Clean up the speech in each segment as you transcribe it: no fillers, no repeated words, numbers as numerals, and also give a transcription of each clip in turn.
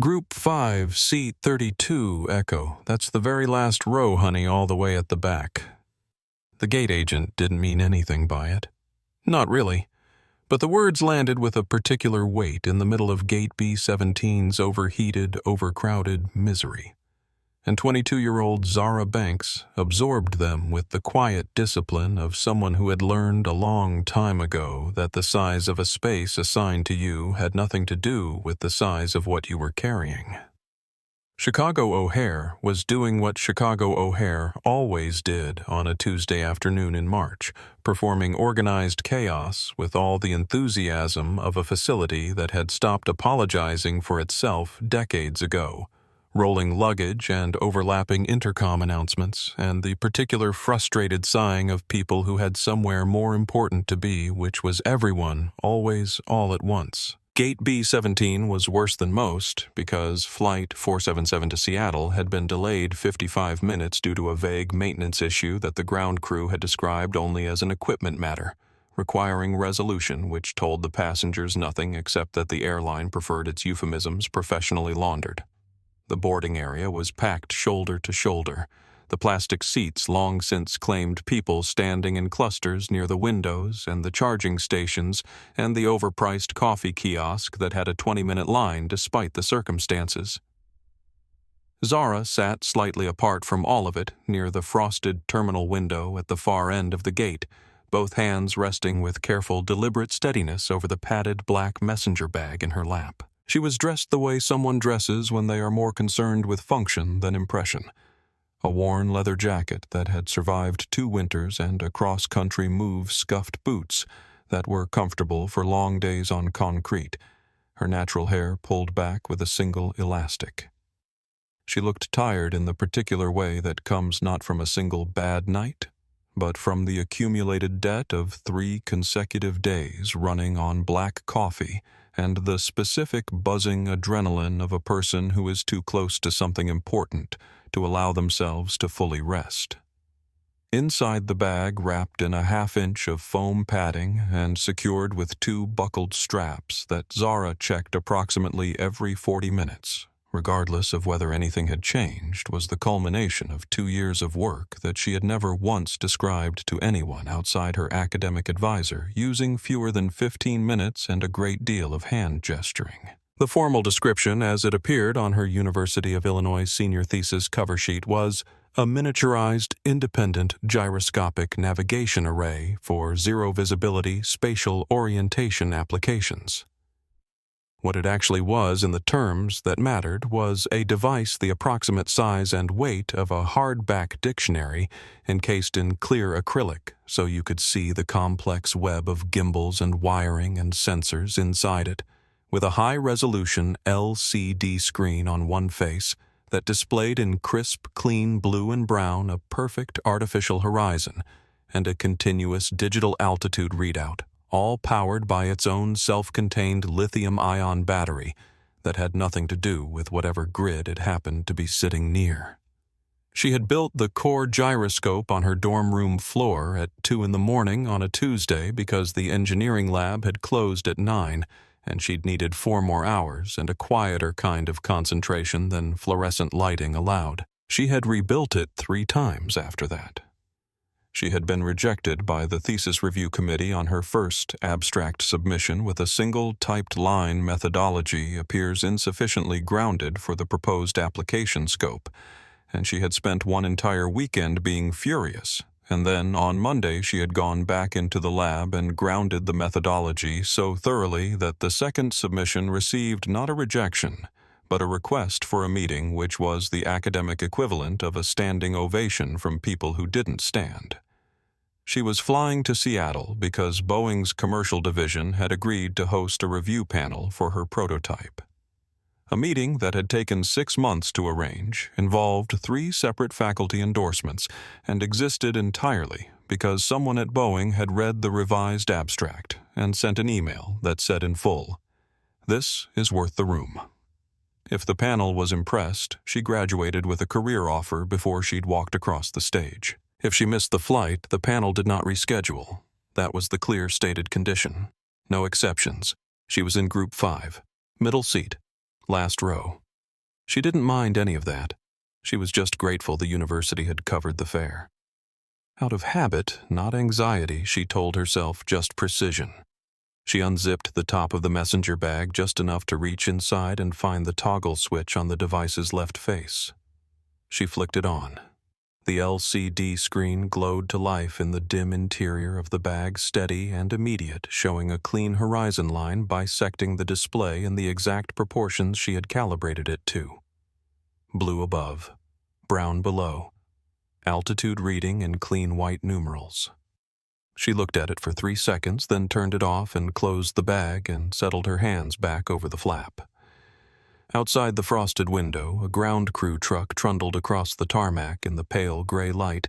Group 5, seat 32, Echo. That's the very last row, honey, all the way at the back. The gate agent didn't mean anything by it. Not really. But the words landed with a particular weight in the middle of Gate B-17's overheated, overcrowded misery. And 22-year-old Zara Banks absorbed them with the quiet discipline of someone who had learned a long time ago that the size of a space assigned to you had nothing to do with the size of what you were carrying. Chicago O'Hare was doing what Chicago O'Hare always did on a Tuesday afternoon in March, performing organized chaos with all the enthusiasm of a facility that had stopped apologizing for itself decades ago, rolling luggage and overlapping intercom announcements, and the particular frustrated sighing of people who had somewhere more important to be, which was everyone, always, all at once. Gate B-17 was worse than most because Flight 477 to Seattle had been delayed 55 minutes due to a vague maintenance issue that the ground crew had described only as an equipment matter, requiring resolution, which told the passengers nothing except that the airline preferred its euphemisms professionally laundered. The boarding area was packed shoulder to shoulder. The plastic seats long since claimed people standing in clusters near the windows and the charging stations and the overpriced coffee kiosk that had a 20-minute line despite the circumstances. Zara sat slightly apart from all of it near the frosted terminal window at the far end of the gate, both hands resting with careful, deliberate steadiness over the padded black messenger bag in her lap. She was dressed the way someone dresses when they are more concerned with function than impression. A worn leather jacket that had survived 2 winters and a cross-country move scuffed boots that were comfortable for long days on concrete, her natural hair pulled back with a single elastic. She looked tired in the particular way that comes not from a single bad night, but from the accumulated debt of 3 consecutive days running on black coffee and the specific buzzing adrenaline of a person who is too close to something important to allow themselves to fully rest. Inside the bag, wrapped in a half-inch of foam padding and secured with 2 buckled straps that Zara checked approximately every 40 minutes, regardless of whether anything had changed, was the culmination of 2 years of work that she had never once described to anyone outside her academic advisor, using fewer than 15 minutes and a great deal of hand gesturing. The formal description, as it appeared on her University of Illinois senior thesis cover sheet, was a miniaturized, independent gyroscopic navigation array for zero-visibility spatial orientation applications. What it actually was in the terms that mattered was a device the approximate size and weight of a hardback dictionary encased in clear acrylic so you could see the complex web of gimbals and wiring and sensors inside it, with a high-resolution LCD screen on one face that displayed in crisp, clean blue and brown a perfect artificial horizon and a continuous digital altitude readout, all powered by its own self-contained lithium-ion battery that had nothing to do with whatever grid it happened to be sitting near. She had built the core gyroscope on her dorm room floor at 2 a.m. on a Tuesday because the engineering lab had closed at 9, and she'd needed 4 more hours and a quieter kind of concentration than fluorescent lighting allowed. She had rebuilt it 3 times after that. She had been rejected by the thesis review committee on her first abstract submission with a single typed line methodology appears insufficiently grounded for the proposed application scope, and she had spent one entire weekend being furious, and then on Monday she had gone back into the lab and grounded the methodology so thoroughly that the second submission received not a rejection, but a request for a meeting which was the academic equivalent of a standing ovation from people who didn't stand. She was flying to Seattle because Boeing's commercial division had agreed to host a review panel for her prototype. A meeting that had taken 6 months to arrange involved 3 separate faculty endorsements and existed entirely because someone at Boeing had read the revised abstract and sent an email that said in full, "This is worth the room." If the panel was impressed, she graduated with a career offer before she'd walked across the stage. If she missed the flight, the panel did not reschedule. That was the clear stated condition. No exceptions. She was in Group 5, middle seat, last row. She didn't mind any of that. She was just grateful the university had covered the fare. Out of habit, not anxiety, she told herself just precision. She unzipped the top of the messenger bag just enough to reach inside and find the toggle switch on the device's left face. She flicked it on. The LCD screen glowed to life in the dim interior of the bag, steady and immediate, showing a clean horizon line bisecting the display in the exact proportions she had calibrated it to. Blue above, brown below, altitude reading in clean white numerals. She looked at it for 3 seconds, then turned it off and closed the bag and settled her hands back over the flap. Outside the frosted window, a ground crew truck trundled across the tarmac in the pale gray light,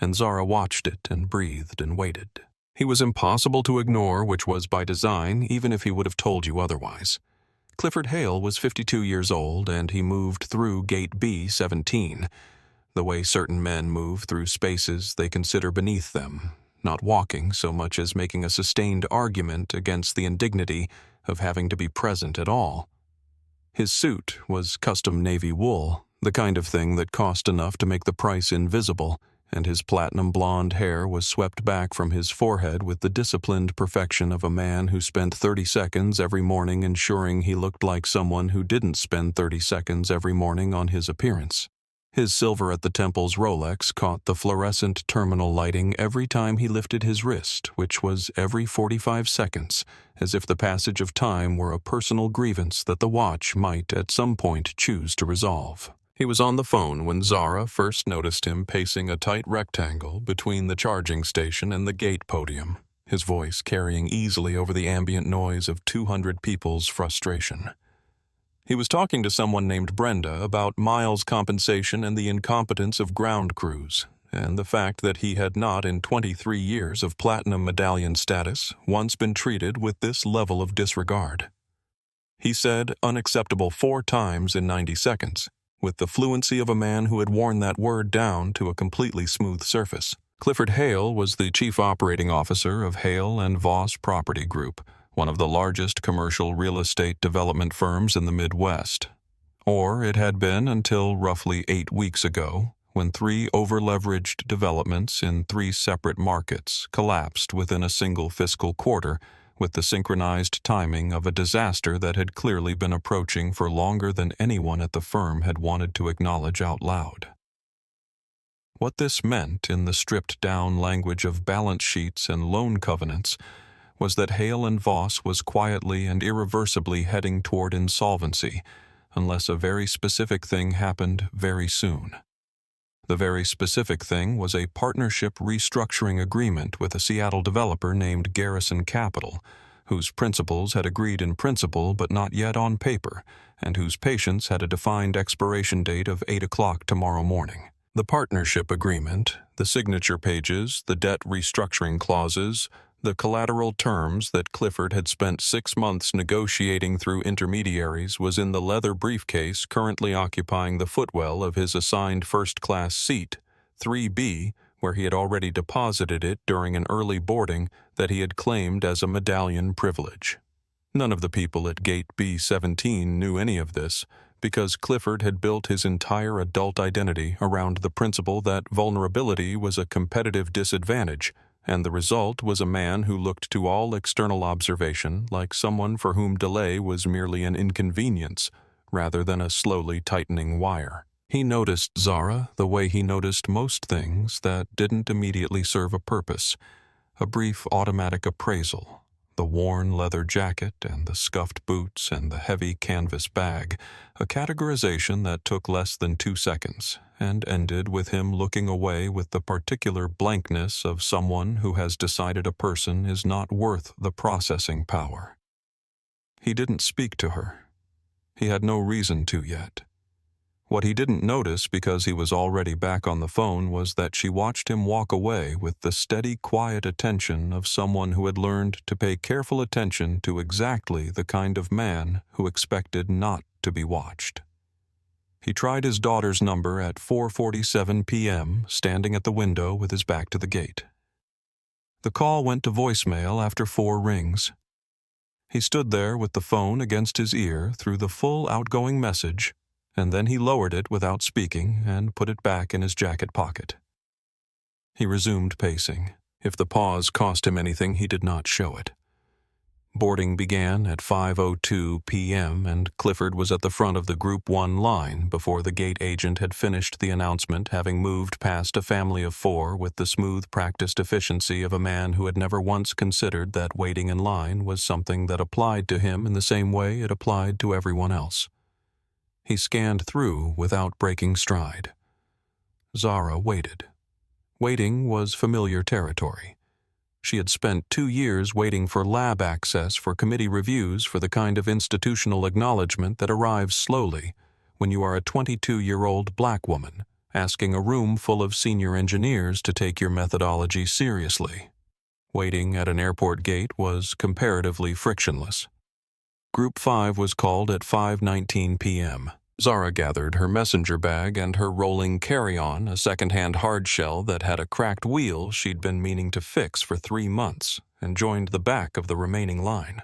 and Zara watched it and breathed and waited. He was impossible to ignore, which was by design, even if he would have told you otherwise. Clifford Hale was 52 years old, and he moved through Gate B-17, the way certain men move through spaces they consider beneath them, not walking so much as making a sustained argument against the indignity of having to be present at all. His suit was custom navy wool, the kind of thing that cost enough to make the price invisible, and his platinum blonde hair was swept back from his forehead with the disciplined perfection of a man who spent 30 seconds every morning ensuring he looked like someone who didn't spend 30 seconds every morning on his appearance. His silver at the temples Rolex caught the fluorescent terminal lighting every time he lifted his wrist, which was every 45 seconds, as if the passage of time were a personal grievance that the watch might at some point choose to resolve. He was on the phone when Zara first noticed him pacing a tight rectangle between the charging station and the gate podium, his voice carrying easily over the ambient noise of 200 people's frustration. He was talking to someone named Brenda about miles compensation and the incompetence of ground crews, and the fact that he had not, in 23 years of platinum medallion status, once been treated with this level of disregard. He said unacceptable 4 times in 90 seconds, with the fluency of a man who had worn that word down to a completely smooth surface. Clifford Hale was the chief operating officer of Hale and Voss Property Group, one of the largest commercial real estate development firms in the Midwest. Or it had been until roughly 8 weeks ago, when 3 over-leveraged developments in 3 separate markets collapsed within a single fiscal quarter, with the synchronized timing of a disaster that had clearly been approaching for longer than anyone at the firm had wanted to acknowledge out loud. What this meant in the stripped-down language of balance sheets and loan covenants was that Hale and Voss was quietly and irreversibly heading toward insolvency, unless a very specific thing happened very soon. The very specific thing was a partnership restructuring agreement with a Seattle developer named Garrison Capital, whose principals had agreed in principle but not yet on paper, and whose patience had a defined expiration date of 8 o'clock tomorrow morning. The partnership agreement, the signature pages, the debt restructuring clauses, the collateral terms that Clifford had spent 6 months negotiating through intermediaries was in the leather briefcase currently occupying the footwell of his assigned first-class seat, 3B, where he had already deposited it during an early boarding that he had claimed as a medallion privilege. None of the people at Gate B-17 knew any of this, because Clifford had built his entire adult identity around the principle that vulnerability was a competitive disadvantage, and the result was a man who looked to all external observation like someone for whom delay was merely an inconvenience, rather than a slowly tightening wire. He noticed Zara the way he noticed most things that didn't immediately serve a purpose, a brief automatic appraisal, the worn leather jacket and the scuffed boots and the heavy canvas bag, a categorization that took less than 2 seconds, and ended with him looking away with the particular blankness of someone who has decided a person is not worth the processing power. He didn't speak to her. He had no reason to yet. What he didn't notice because he was already back on the phone was that she watched him walk away with the steady, quiet attention of someone who had learned to pay careful attention to exactly the kind of man who expected not to be watched. He tried his daughter's number at 4:47 p.m., standing at the window with his back to the gate. The call went to voicemail after 4 rings. He stood there with the phone against his ear through the full outgoing message and then he lowered it without speaking and put it back in his jacket pocket. He resumed pacing. If the pause cost him anything, he did not show it. Boarding began at 5:02 p.m., and Clifford was at the front of the Group 1 line before the gate agent had finished the announcement, having moved past a family of 4 with the smooth, practiced efficiency of a man who had never once considered that waiting in line was something that applied to him in the same way it applied to everyone else. He scanned through without breaking stride. Zara waited. Waiting was familiar territory. She had spent 2 years waiting for lab access for committee reviews for the kind of institutional acknowledgement that arrives slowly when you are a 22-year-old black woman asking a room full of senior engineers to take your methodology seriously. Waiting at an airport gate was comparatively frictionless. Group 5 was called at 5:19 p.m. Zara gathered her messenger bag and her rolling carry-on, a second-hand hardshell that had a cracked wheel she'd been meaning to fix for 3 months, and joined the back of the remaining line.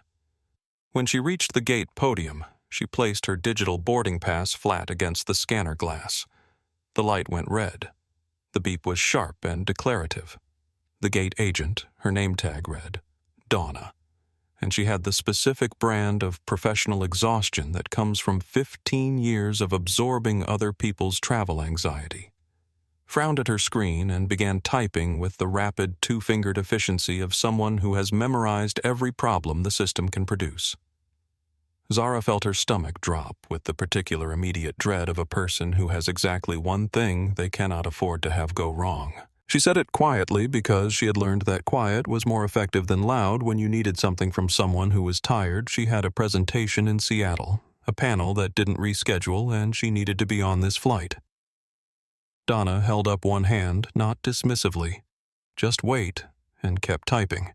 When she reached the gate podium, she placed her digital boarding pass flat against the scanner glass. The light went red. The beep was sharp and declarative. The gate agent, her name tag read, Donna. And she had the specific brand of professional exhaustion that comes from 15 years of absorbing other people's travel anxiety. Frowned at her screen and began typing with the rapid 2-fingered efficiency of someone who has memorized every problem the system can produce. Zara felt her stomach drop with the particular immediate dread of a person who has exactly one thing they cannot afford to have go wrong. She said it quietly because she had learned that quiet was more effective than loud when you needed something from someone who was tired. She had a presentation in Seattle, a panel that didn't reschedule, and she needed to be on this flight. Donna held up one hand, not dismissively. Just wait, and kept typing.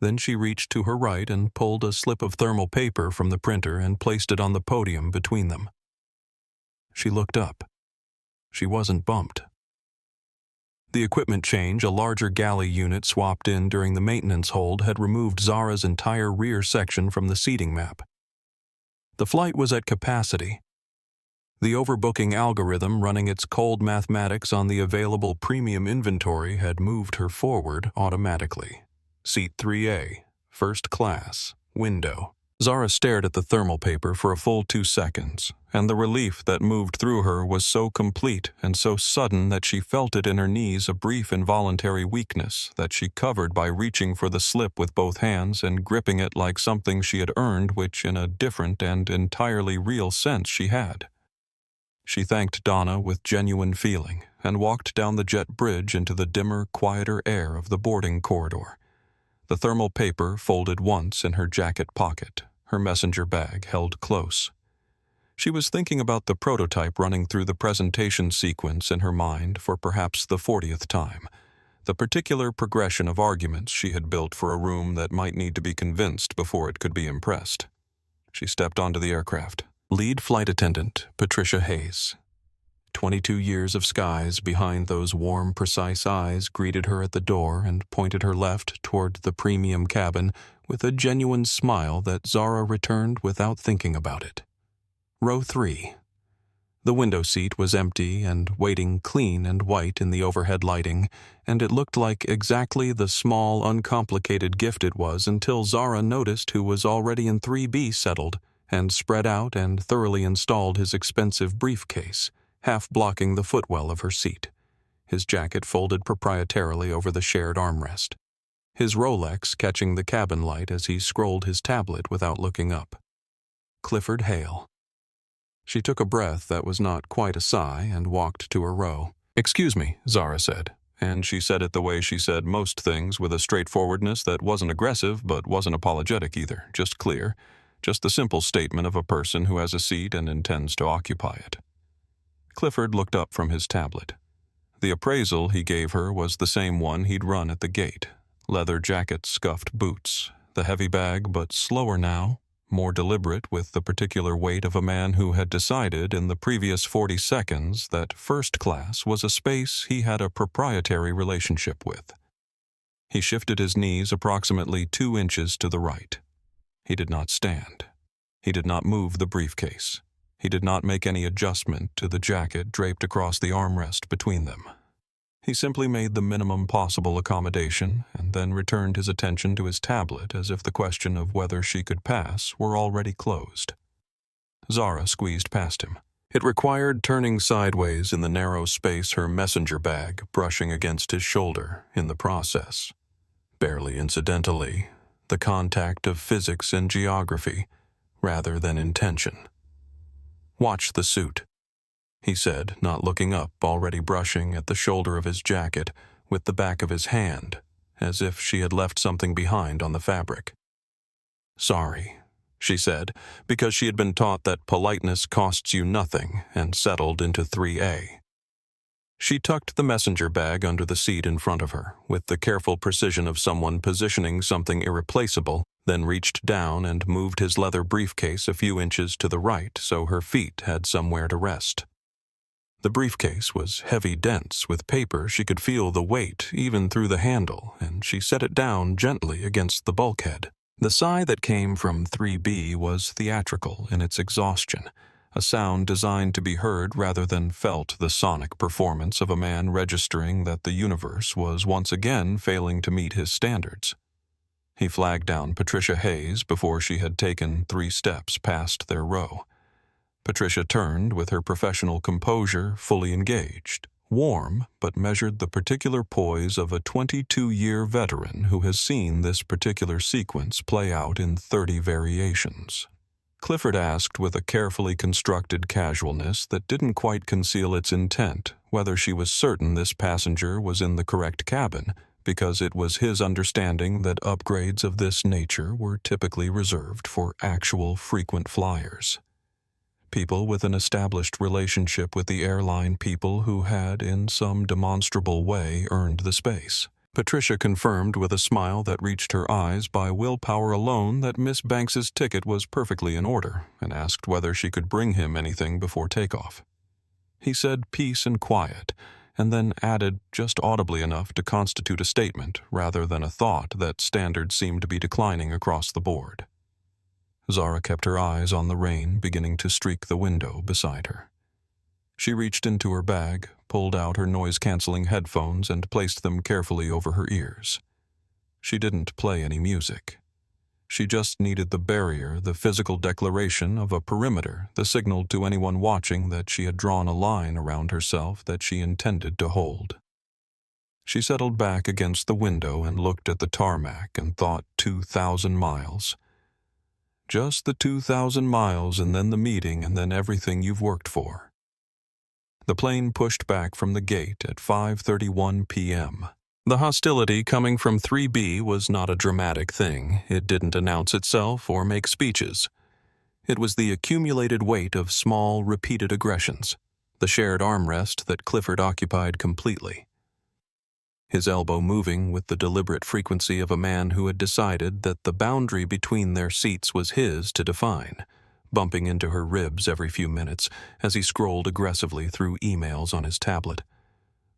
Then she reached to her right and pulled a slip of thermal paper from the printer and placed it on the podium between them. She looked up. She wasn't bumped. The equipment change, a larger galley unit swapped in during the maintenance hold, had removed Zara's entire rear section from the seating map. The flight was at capacity. The overbooking algorithm running its cold mathematics on the available premium inventory had moved her forward automatically. Seat 3A, first class, window. Zara stared at the thermal paper for a full 2 seconds, and the relief that moved through her was so complete and so sudden that she felt it in her knees, a brief involuntary weakness that she covered by reaching for the slip with both hands and gripping it like something she had earned, which in a different and entirely real sense she had. She thanked Donna with genuine feeling and walked down the jet bridge into the dimmer, quieter air of the boarding corridor. The thermal paper folded once in her jacket pocket, her messenger bag held close. She was thinking about the prototype running through the presentation sequence in her mind for perhaps the 40th time, the particular progression of arguments she had built for a room that might need to be convinced before it could be impressed. She stepped onto the aircraft. Lead flight attendant, Patricia Hayes. 22 years of skies behind those warm, precise eyes greeted her at the door and pointed her left toward the premium cabin with a genuine smile that Zara returned without thinking about it. Row 3. The window seat was empty and waiting clean and white in the overhead lighting, and it looked like exactly the small, uncomplicated gift it was until Zara noticed who was already in 3B settled and spread out and thoroughly installed his expensive briefcase, half blocking the footwell of her seat, his jacket folded proprietarily over the shared armrest, his Rolex catching the cabin light as he scrolled his tablet without looking up. Clifford Hale. She took a breath that was not quite a sigh and walked to her row. "Excuse me," Zara said, and she said it the way she said most things, with a straightforwardness that wasn't aggressive but wasn't apologetic either, just clear, just the simple statement of a person who has a seat and intends to occupy it. Clifford looked up from his tablet. The appraisal he gave her was the same one he'd run at the gate. Leather jacket, scuffed boots, the heavy bag, but slower now, more deliberate with the particular weight of a man who had decided in the previous 40 seconds that first class was a space he had a proprietary relationship with. He shifted his knees approximately 2 inches to the right. He did not stand. He did not move the briefcase. He did not make any adjustment to the jacket draped across the armrest between them. He simply made the minimum possible accommodation and then returned his attention to his tablet as if the question of whether she could pass were already closed. Zara squeezed past him. It required turning sideways in the narrow space, her messenger bag brushing against his shoulder in the process. Barely incidentally, the contact of physics and geography rather than intention. "Watch the suit," he said, not looking up, already brushing at the shoulder of his jacket with the back of his hand, as if she had left something behind on the fabric. "Sorry," she said, because she had been taught that politeness costs you nothing and settled into 3A. She tucked the messenger bag under the seat in front of her, with the careful precision of someone positioning something irreplaceable, then reached down and moved his leather briefcase a few inches to the right so her feet had somewhere to rest. The briefcase was heavy, dense, with paper. She could feel the weight even through the handle, and she set it down gently against the bulkhead. The sigh that came from 3B was theatrical in its exhaustion, a sound designed to be heard rather than felt, the sonic performance of a man registering that the universe was once again failing to meet his standards. He flagged down Patricia Hayes before she had taken 3 steps past their row. Patricia turned with her professional composure fully engaged, warm, but measured the particular poise of a 22-year veteran who has seen this particular sequence play out in 30 variations. Clifford asked with a carefully constructed casualness that didn't quite conceal its intent whether she was certain this passenger was in the correct cabin, because it was his understanding that upgrades of this nature were typically reserved for actual frequent flyers. People with an established relationship with the airline people who had, in some demonstrable way, earned the space. Patricia confirmed with a smile that reached her eyes by willpower alone that Miss Banks's ticket was perfectly in order, and asked whether she could bring him anything before takeoff. He said peace and quiet, and then added just audibly enough to constitute a statement rather than a thought that standards seemed to be declining across the board. Zara kept her eyes on the rain beginning to streak the window beside her. She reached into her bag, pulled out her noise-canceling headphones, and placed them carefully over her ears. She didn't play any music. She just needed the barrier, the physical declaration of a perimeter, the signal to anyone watching that she had drawn a line around herself that she intended to hold. She settled back against the window and looked at the tarmac and thought 2,000 miles. Just the 2,000 miles, and then the meeting, and then everything you've worked for. The plane pushed back from the gate at 5:31 p.m. The hostility coming from 3B was not a dramatic thing. It didn't announce itself or make speeches. It was the accumulated weight of small, repeated aggressions, the shared armrest that Clifford occupied completely. His elbow moving with the deliberate frequency of a man who had decided that the boundary between their seats was his to define, bumping into her ribs every few minutes as he scrolled aggressively through emails on his tablet.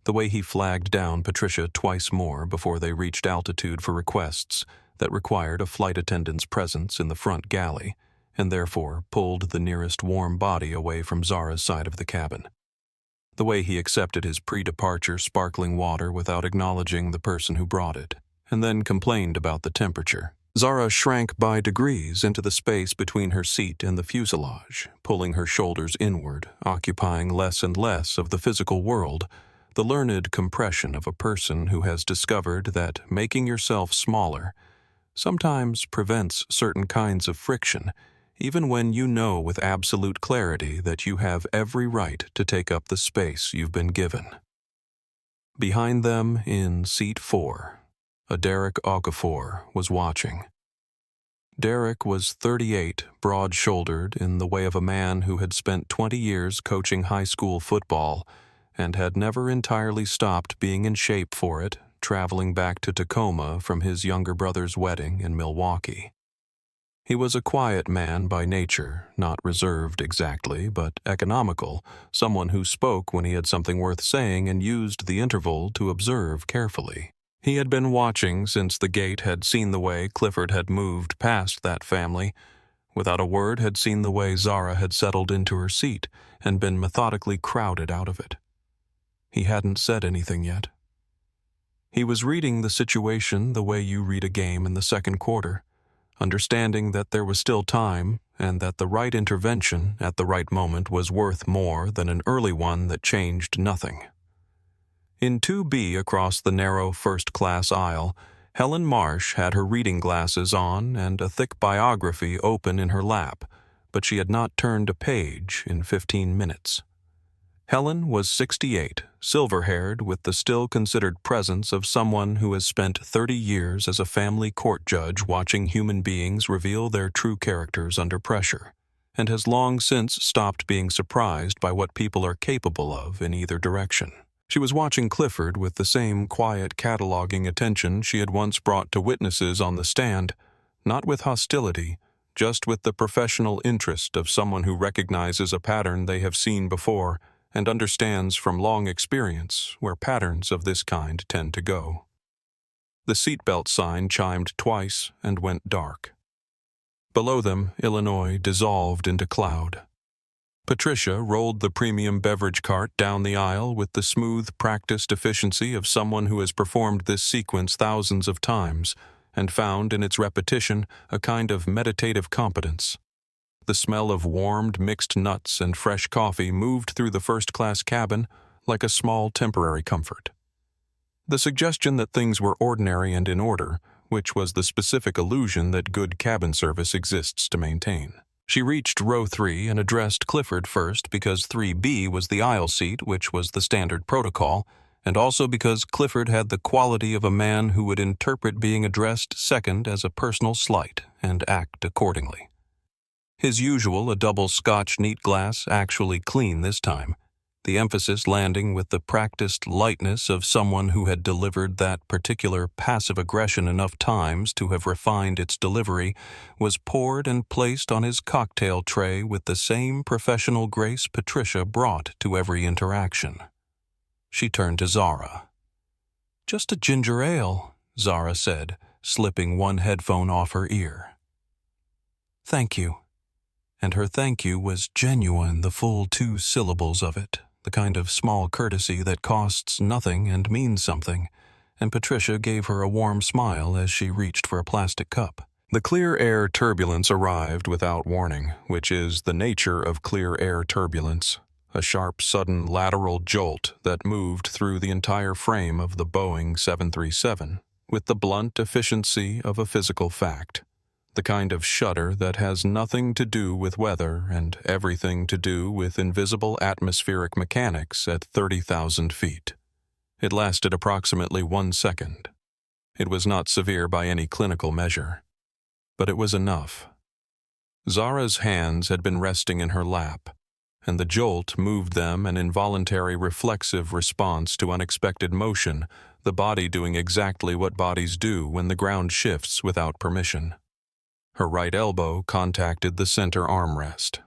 The way he flagged down Patricia twice more before they reached altitude for requests that required a flight attendant's presence in the front galley, and therefore pulled the nearest warm body away from Zara's side of the cabin. The way he accepted his pre-departure sparkling water without acknowledging the person who brought it, and then complained about the temperature. Zara shrank by degrees into the space between her seat and the fuselage, pulling her shoulders inward, occupying less and less of the physical world, the learned compression of a person who has discovered that making yourself smaller sometimes prevents certain kinds of friction, even when you know with absolute clarity that you have every right to take up the space you've been given. Behind them, in seat 4, a Derek Okafor was watching. Derek was 38, broad-shouldered, in the way of a man who had spent 20 years coaching high school football and had never entirely stopped being in shape for it, traveling back to Tacoma from his younger brother's wedding in Milwaukee. He was a quiet man by nature, not reserved exactly, but economical, someone who spoke when he had something worth saying and used the interval to observe carefully. He had been watching since the gate had seen the way Clifford had moved past that family, without a word, had seen the way Zara had settled into her seat and been methodically crowded out of it. He hadn't said anything yet. He was reading the situation the way you read a game in the second quarter, understanding that there was still time and that the right intervention at the right moment was worth more than an early one that changed nothing. In 2B across the narrow first-class aisle, Helen Marsh had her reading glasses on and a thick biography open in her lap, but she had not turned a page in 15 minutes. Helen was 68, silver-haired, with the still considered presence of someone who has spent 30 years as a family court judge watching human beings reveal their true characters under pressure, and has long since stopped being surprised by what people are capable of in either direction. She was watching Clifford with the same quiet cataloging attention she had once brought to witnesses on the stand, not with hostility, just with the professional interest of someone who recognizes a pattern they have seen before and understands from long experience where patterns of this kind tend to go. The seatbelt sign chimed twice and went dark. Below them, Illinois dissolved into cloud. Patricia rolled the premium beverage cart down the aisle with the smooth, practiced efficiency of someone who has performed this sequence thousands of times and found in its repetition a kind of meditative competence. The smell of warmed mixed nuts and fresh coffee moved through the first-class cabin like a small temporary comfort. The suggestion that things were ordinary and in order, which was the specific illusion that good cabin service exists to maintain. She reached row 3 and addressed Clifford first because 3B was the aisle seat, which was the standard protocol, and also because Clifford had the quality of a man who would interpret being addressed second as a personal slight and act accordingly. His usual, a double Scotch neat glass, actually clean this time, the emphasis landing with the practiced lightness of someone who had delivered that particular passive aggression enough times to have refined its delivery, was poured and placed on his cocktail tray with the same professional grace Patricia brought to every interaction. She turned to Zara. "Just a ginger ale," Zara said, slipping one headphone off her ear. "Thank you." And her thank you was genuine, the full 2 syllables of it, the kind of small courtesy that costs nothing and means something, and Patricia gave her a warm smile as she reached for a plastic cup. The clear air turbulence arrived without warning, which is the nature of clear air turbulence, a sharp, sudden lateral jolt that moved through the entire frame of the Boeing 737, with the blunt efficiency of a physical fact. The kind of shudder that has nothing to do with weather and everything to do with invisible atmospheric mechanics at 30,000 feet. It lasted approximately 1 second. It was not severe by any clinical measure, but it was enough. Zara's hands had been resting in her lap, and the jolt moved them an involuntary reflexive response to unexpected motion, the body doing exactly what bodies do when the ground shifts without permission. Her right elbow contacted the center armrest.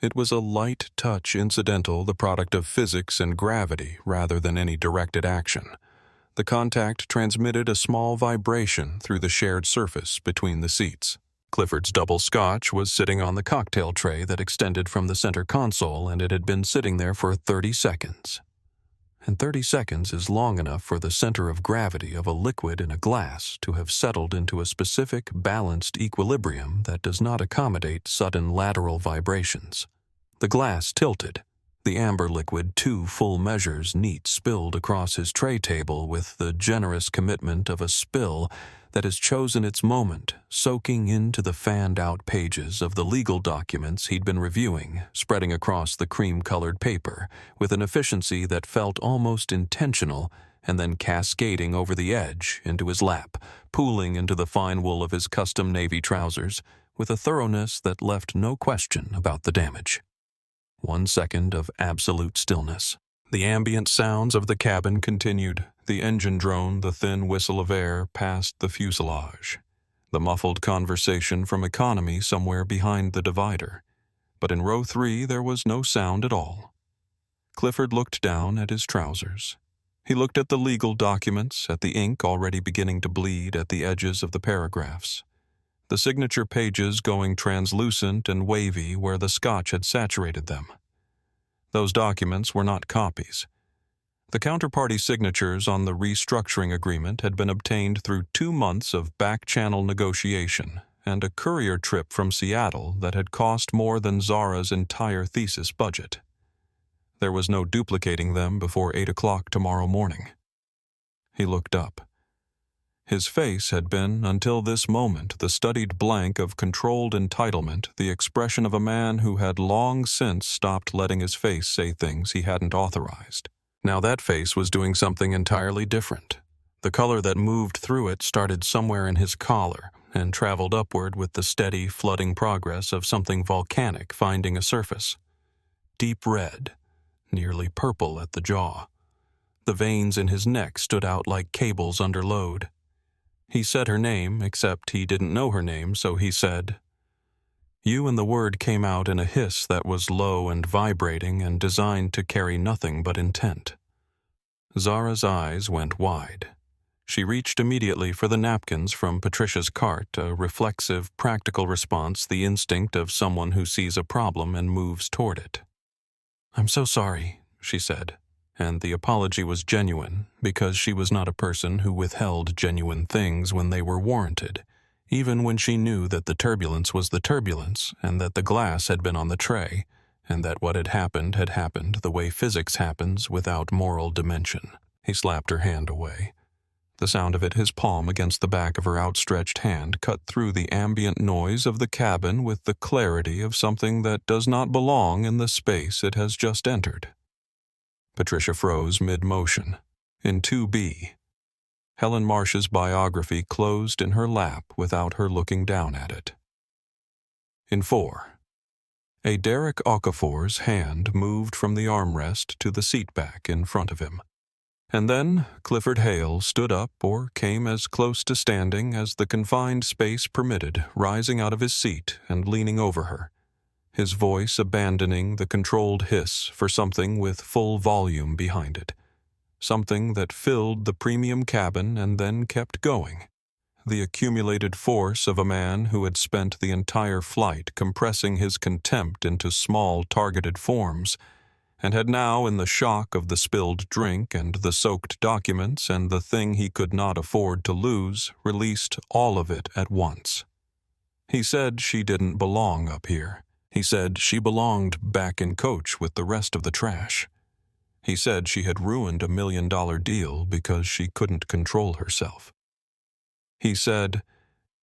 It was a light touch incidental, the product of physics and gravity rather than any directed action. The contact transmitted a small vibration through the shared surface between the seats. Clifford's double Scotch was sitting on the cocktail tray that extended from the center console, and it had been sitting there for 30 seconds. And 30 seconds is long enough for the center of gravity of a liquid in a glass to have settled into a specific, balanced equilibrium that does not accommodate sudden lateral vibrations. The glass tilted. The amber liquid 2 full measures neat spilled across his tray table with the generous commitment of a spill that has chosen its moment, soaking into the fanned-out pages of the legal documents he'd been reviewing, spreading across the cream-colored paper, with an efficiency that felt almost intentional, and then cascading over the edge into his lap, pooling into the fine wool of his custom navy trousers, with a thoroughness that left no question about the damage. 1 second of absolute stillness. The ambient sounds of the cabin continued. The engine droned the thin whistle of air past the fuselage. The muffled conversation from economy somewhere behind the divider. But in row 3 there was no sound at all. Clifford looked down at his trousers. He looked at the legal documents, at the ink already beginning to bleed at the edges of the paragraphs. the signature pages going translucent and wavy where the scotch had saturated them. Those documents were not copies. The counterparty signatures on the restructuring agreement had been obtained through 2 months of back-channel negotiation and a courier trip from Seattle that had cost more than Zara's entire thesis budget. There was no duplicating them before 8 o'clock tomorrow morning. He looked up. His face had been, until this moment, the studied blank of controlled entitlement, the expression of a man who had long since stopped letting his face say things he hadn't authorized. Now that face was doing something entirely different. The color that moved through it started somewhere in his collar and traveled upward with the steady, flooding progress of something volcanic finding a surface. Deep red, nearly purple at the jaw. The veins in his neck stood out like cables under load. He said her name, except he didn't know her name, so he said, "You," and the word came out in a hiss that was low and vibrating and designed to carry nothing but intent. Zara's eyes went wide. She reached immediately for the napkins from Patricia's cart, a reflexive, practical response, the instinct of someone who sees a problem and moves toward it. "I'm so sorry," she said, and the apology was genuine because she was not a person who withheld genuine things when they were warranted, even when she knew that the turbulence was the turbulence and that the glass had been on the tray, and that what had happened the way physics happens without moral dimension. He slapped her hand away. The sound of it, his palm against the back of her outstretched hand, cut through the ambient noise of the cabin with the clarity of something that does not belong in the space it has just entered. Patricia froze mid-motion. In 2B. Helen Marsh's biography closed in her lap without her looking down at it. In 4. A Derek Okafor's hand moved from the armrest to the seat back in front of him. And then Clifford Hale stood up or came as close to standing as the confined space permitted, rising out of his seat and leaning over her, his voice abandoning the controlled hiss for something with full volume behind it, something that filled the premium cabin and then kept going, the accumulated force of a man who had spent the entire flight compressing his contempt into small targeted forms, and had now, in the shock of the spilled drink and the soaked documents and the thing he could not afford to lose, released all of it at once. He said she didn't belong up here. He said she belonged back in coach with the rest of the trash. He said she had ruined a $1 million deal because she couldn't control herself. He said,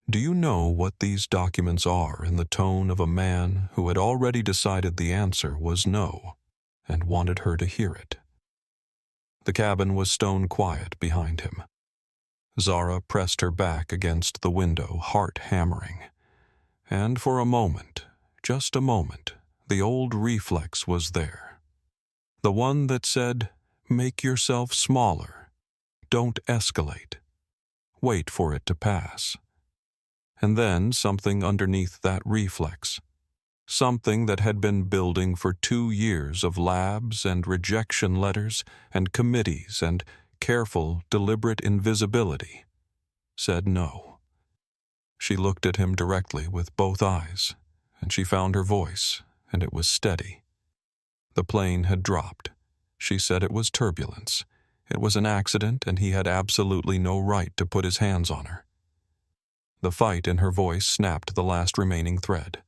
"Do you know what these documents are?" in the tone of a man who had already decided the answer was no, and wanted her to hear it. The cabin was stone quiet behind him. Zara pressed her back against the window, heart hammering. And for a moment, just a moment, the old reflex was there. The one that said, "Make yourself smaller. Don't escalate. Wait for it to pass." And then something underneath that reflex. Something that had been building for 2 years of labs and rejection letters and committees and careful, deliberate invisibility, said no. She looked at him directly with both eyes, and she found her voice, and it was steady. The plane had dropped. She said it was turbulence. It was an accident, and he had absolutely no right to put his hands on her. The fight in her voice snapped the last remaining thread.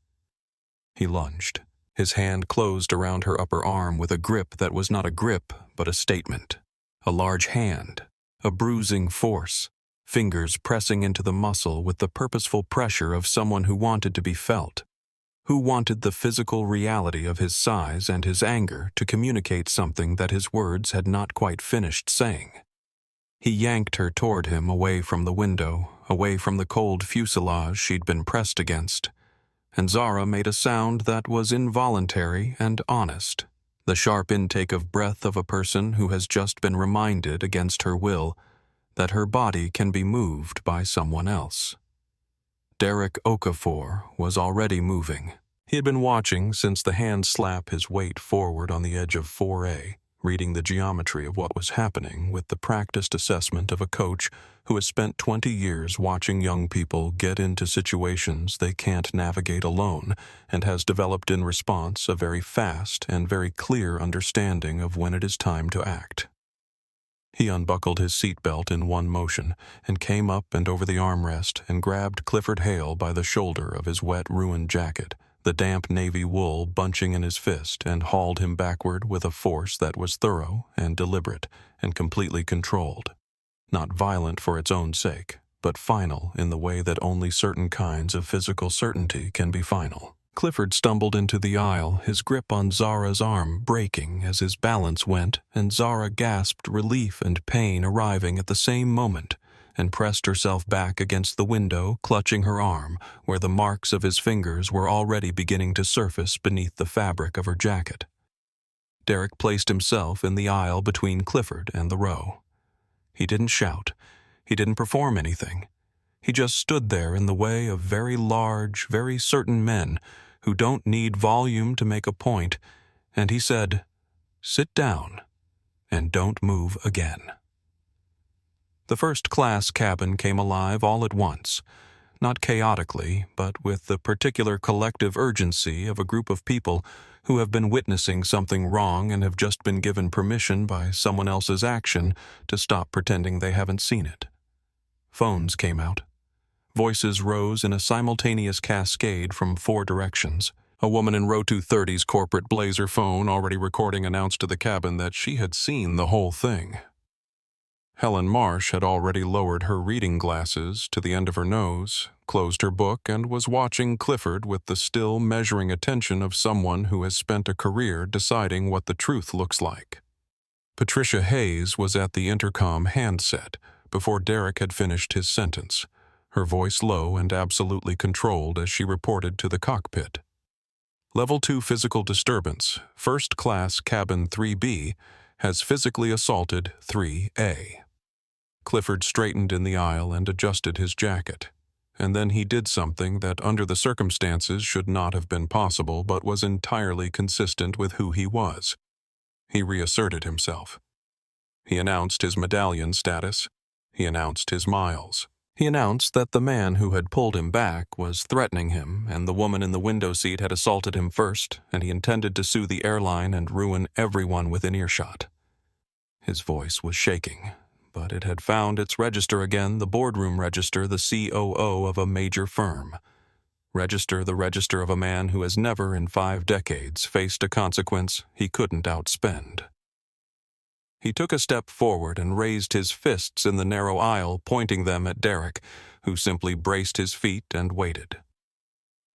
He lunged. His hand closed around her upper arm with a grip that was not a grip, but a statement. A large hand, a bruising force, fingers pressing into the muscle with the purposeful pressure of someone who wanted to be felt, who wanted the physical reality of his size and his anger to communicate something that his words had not quite finished saying. He yanked her toward him, away from the window, away from the cold fuselage she'd been pressed against, and Zara made a sound that was involuntary and honest, the sharp intake of breath of a person who has just been reminded against her will that her body can be moved by someone else. Derek Okafor was already moving. He had been watching since the hand slap his weight forward on the edge of 4A, reading the geometry of what was happening with the practiced assessment of a coach who has spent 20 years watching young people get into situations they can't navigate alone and has developed in response a very fast and very clear understanding of when it is time to act. He unbuckled his seatbelt in one motion and came up and over the armrest and grabbed Clifford Hale by the shoulder of his wet, ruined jacket, the damp navy wool bunching in his fist, and hauled him backward with a force that was thorough and deliberate and completely controlled. Not violent for its own sake, but final in the way that only certain kinds of physical certainty can be final. Clifford stumbled into the aisle, his grip on Zara's arm breaking as his balance went, and Zara gasped relief and pain arriving at the same moment, and pressed herself back against the window, clutching her arm, where the marks of his fingers were already beginning to surface beneath the fabric of her jacket. Derek placed himself in the aisle between Clifford and the row. He didn't shout. He didn't perform anything. He just stood there in the way of very large, very certain men who don't need volume to make a point, and he said, "Sit down, and don't move again." The first-class cabin came alive all at once, not chaotically, but with the particular collective urgency of a group of people who have been witnessing something wrong and have just been given permission by someone else's action to stop pretending they haven't seen it. Phones came out. Voices rose in a simultaneous cascade from 4 directions. A woman in row 230's corporate blazer phone already recording announced to the cabin that she had seen the whole thing. Helen Marsh had already lowered her reading glasses to the end of her nose, closed her book, and was watching Clifford with the still measuring attention of someone who has spent a career deciding what the truth looks like. Patricia Hayes was at the intercom handset before Derek had finished his sentence, her voice low and absolutely controlled as she reported to the cockpit. Level 2 physical disturbance, first class cabin 3B, has physically assaulted 3A. Clifford straightened in the aisle and adjusted his jacket, and then he did something that under the circumstances should not have been possible but was entirely consistent with who he was. He reasserted himself. He announced his medallion status. He announced his miles. He announced that the man who had pulled him back was threatening him, and the woman in the window seat had assaulted him first, and he intended to sue the airline and ruin everyone within earshot. His voice was shaking, but it had found its register again, the boardroom register, the COO of a major firm. Register, the register of a man who has never in 5 decades faced a consequence he couldn't outspend. He took a step forward and raised his fists in the narrow aisle, pointing them at Derek, who simply braced his feet and waited.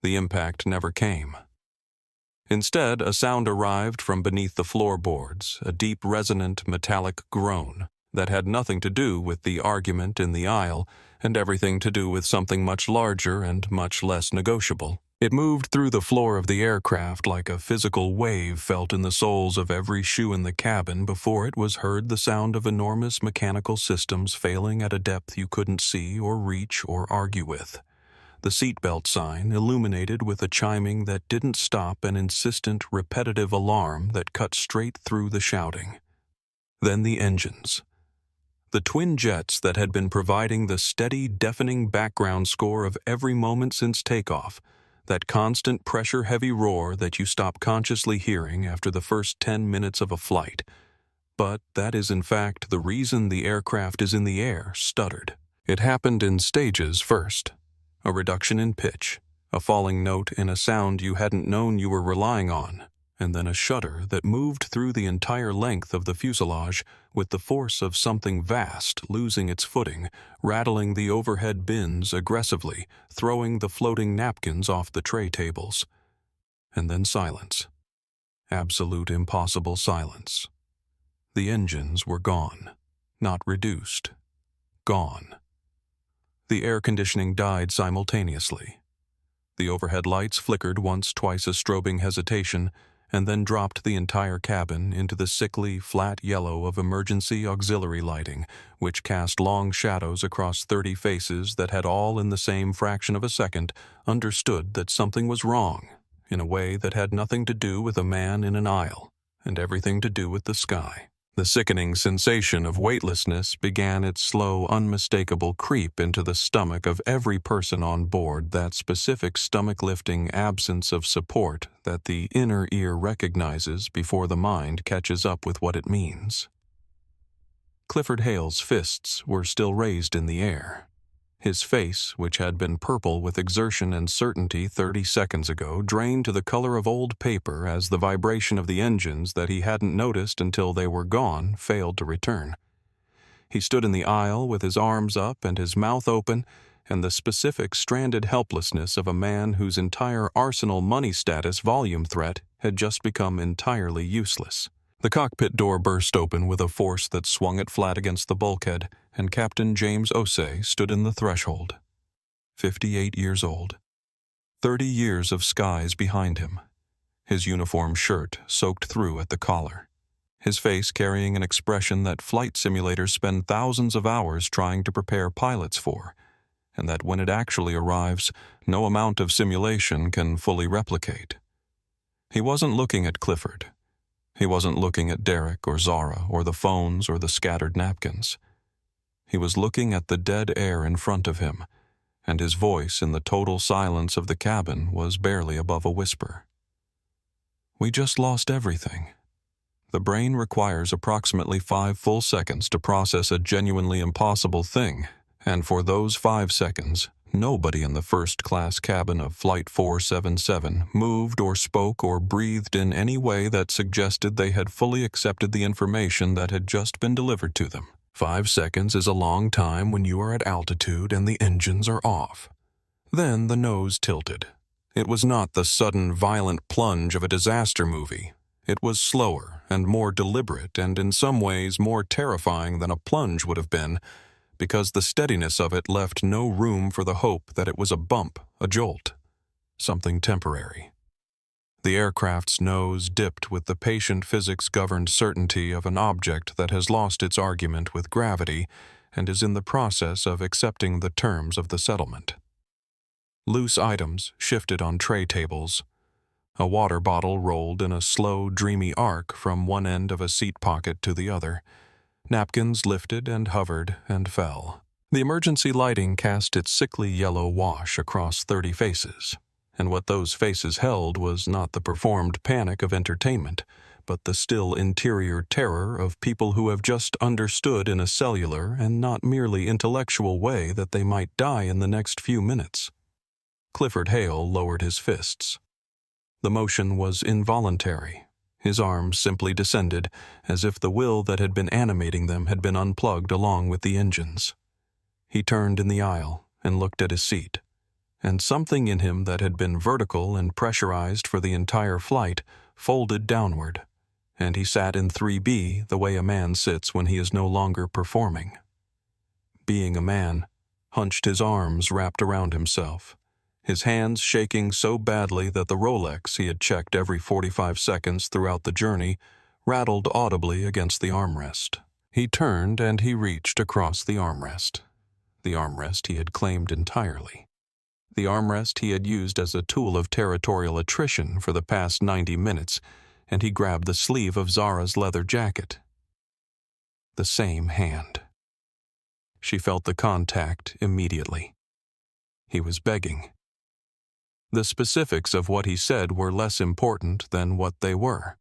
The impact never came. Instead, a sound arrived from beneath the floorboards, a deep, resonant, metallic groan that had nothing to do with the argument in the aisle and everything to do with something much larger and much less negotiable. It moved through the floor of the aircraft like a physical wave felt in the soles of every shoe in the cabin before it was heard the sound of enormous mechanical systems failing at a depth you couldn't see or reach or argue with. The seatbelt sign illuminated with a chiming that didn't stop, an insistent, repetitive alarm that cut straight through the shouting. Then the engines. The twin jets that had been providing the steady, deafening background score of every moment since takeoff, that constant pressure-heavy roar that you stop consciously hearing after the first 10 minutes of a flight. But that is in fact the reason the aircraft is in the air, stuttered. It happened in stages first. A reduction in pitch, a falling note in a sound you hadn't known you were relying on, and then a shudder that moved through the entire length of the fuselage with the force of something vast losing its footing, rattling the overhead bins aggressively, throwing the floating napkins off the tray tables. And then silence. Absolute impossible silence. The engines were gone. Not reduced. Gone. The air conditioning died simultaneously. The overhead lights flickered once, twice a strobing hesitation, and then dropped the entire cabin into the sickly, flat yellow of emergency auxiliary lighting, which cast long shadows across 30 faces that had all in the same fraction of a second understood that something was wrong, in a way that had nothing to do with a man in an aisle. and everything to do with the sky. The sickening sensation of weightlessness began its slow, unmistakable creep into the stomach of every person on board, that specific stomach-lifting absence of support that the inner ear recognizes before the mind catches up with what it means. Clifford Hale's fists were still raised in the air. His face, which had been purple with exertion and certainty 30 seconds ago, drained to the color of old paper as the vibration of the engines that he hadn't noticed until they were gone failed to return. He stood in the aisle with his arms up and his mouth open, and the specific stranded helplessness of a man whose entire arsenal money status volume threat had just become entirely useless. The cockpit door burst open with a force that swung it flat against the bulkhead, and Captain James Osei stood in the threshold. 58 years old. 30 years of skies behind him. His uniform shirt soaked through at the collar. His face carrying an expression that flight simulators spend thousands of hours trying to prepare pilots for, and that when it actually arrives, no amount of simulation can fully replicate. He wasn't looking at Clifford. He wasn't looking at Derek or Zara or the phones or the scattered napkins. He was looking at the dead air in front of him, and his voice in the total silence of the cabin was barely above a whisper. We just lost everything. The brain requires approximately 5 full seconds to process a genuinely impossible thing, and for those 5 seconds, nobody in the first-class cabin of Flight 477 moved or spoke or breathed in any way that suggested they had fully accepted the information that had just been delivered to them. 5 seconds is a long time when you are at altitude and the engines are off. Then the nose tilted. It was not the sudden, violent plunge of a disaster movie. It was slower and more deliberate and in some ways more terrifying than a plunge would have been, because the steadiness of it left no room for the hope that it was a bump, a jolt, something temporary. The aircraft's nose dipped with the patient physics-governed certainty of an object that has lost its argument with gravity and is in the process of accepting the terms of the settlement. Loose items shifted on tray tables. A water bottle rolled in a slow, dreamy arc from one end of a seat pocket to the other. Napkins lifted and hovered and fell. The emergency lighting cast its sickly yellow wash across 30 faces, and what those faces held was not the performed panic of entertainment, but the still interior terror of people who have just understood in a cellular and not merely intellectual way that they might die in the next few minutes. Clifford Hale lowered his fists. The motion was involuntary. His arms simply descended, as if the will that had been animating them had been unplugged along with the engines. He turned in the aisle and looked at his seat, and something in him that had been vertical and pressurized for the entire flight folded downward, and he sat in 3B the way a man sits when he is no longer performing. Being a man, hunched his arms wrapped around himself, his hands shaking so badly that the Rolex he had checked every 45 seconds throughout the journey rattled audibly against the armrest. He turned and he reached across the armrest he had claimed entirely, the armrest he had used as a tool of territorial attrition for the past 90 minutes, and he grabbed the sleeve of Zara's leather jacket. The same hand. She felt the contact immediately. He was begging. The specifics of what he said were less important than what they were.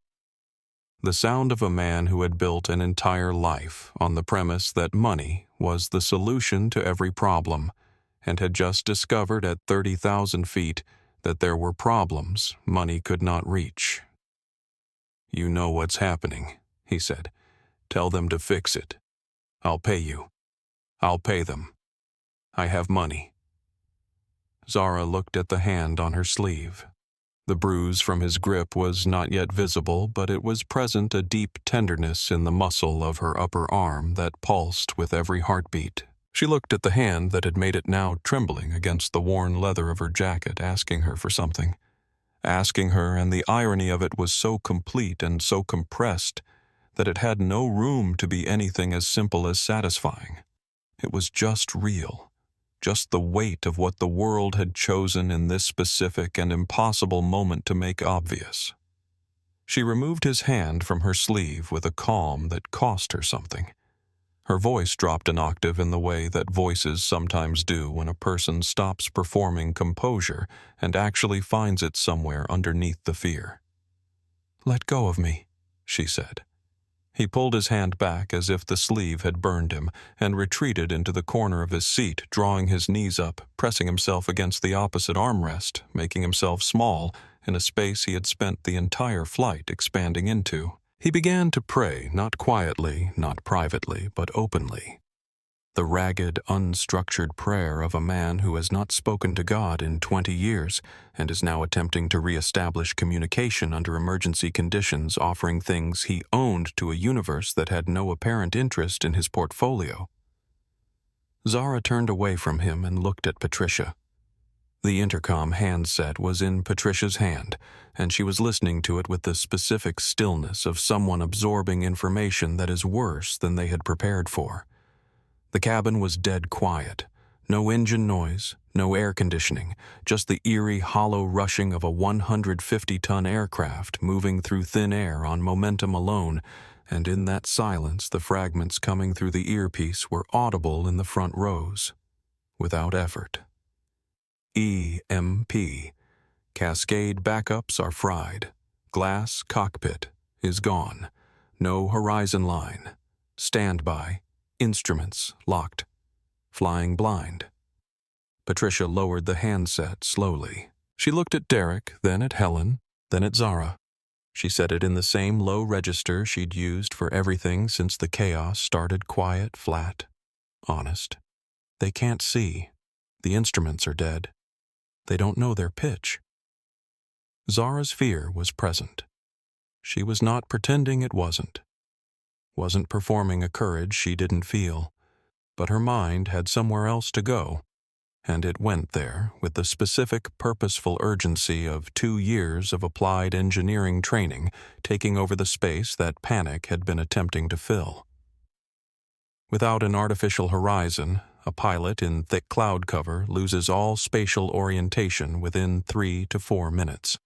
The sound of a man who had built an entire life on the premise that money was the solution to every problem, and had just discovered at 30,000 feet that there were problems money could not reach. "You know what's happening," he said. "Tell them to fix it. I'll pay you. I'll pay them. I have money." Zara looked at the hand on her sleeve. The bruise from his grip was not yet visible, but it was present a deep tenderness in the muscle of her upper arm that pulsed with every heartbeat. She looked at the hand that had made it now trembling against the worn leather of her jacket, asking her for something. Asking her, and the irony of it was so complete and so compressed that it had no room to be anything as simple as satisfying. It was just real. Just the weight of what the world had chosen in this specific and impossible moment to make obvious. She removed his hand from her sleeve with a calm that cost her something. Her voice dropped an octave in the way that voices sometimes do when a person stops performing composure and actually finds it somewhere underneath the fear. "Let go of me," she said. He pulled his hand back as if the sleeve had burned him and retreated into the corner of his seat, drawing his knees up, pressing himself against the opposite armrest, making himself small in a space he had spent the entire flight expanding into. He began to pray, not quietly, not privately, but openly. The ragged, unstructured prayer of a man who has not spoken to God in 20 years and is now attempting to reestablish communication under emergency conditions, offering things he owned to a universe that had no apparent interest in his portfolio. Zara turned away from him and looked at Patricia. The intercom handset was in Patricia's hand, and she was listening to it with the specific stillness of someone absorbing information that is worse than they had prepared for. The cabin was dead quiet. No engine noise, no air conditioning, just the eerie, hollow rushing of a 150-ton aircraft moving through thin air on momentum alone, and in that silence the fragments coming through the earpiece were audible in the front rows, without effort. EMP. Cascade backups are fried. Glass cockpit is gone. No horizon line. Standby. Instruments locked. Flying blind. Patricia lowered the handset slowly. She looked at Derek, then at Helen, then at Zara. She said it in the same low register she'd used for everything since the chaos started, quiet, flat, honest. They can't see. The instruments are dead. They don't know their pitch. Zara's fear was present. She was not pretending it wasn't performing a courage she didn't feel, but her mind had somewhere else to go, and it went there with the specific, purposeful urgency of 2 years of applied engineering training taking over the space that panic had been attempting to fill. Without an artificial horizon, a pilot in thick cloud cover loses all spatial orientation within 3 to 4 minutes.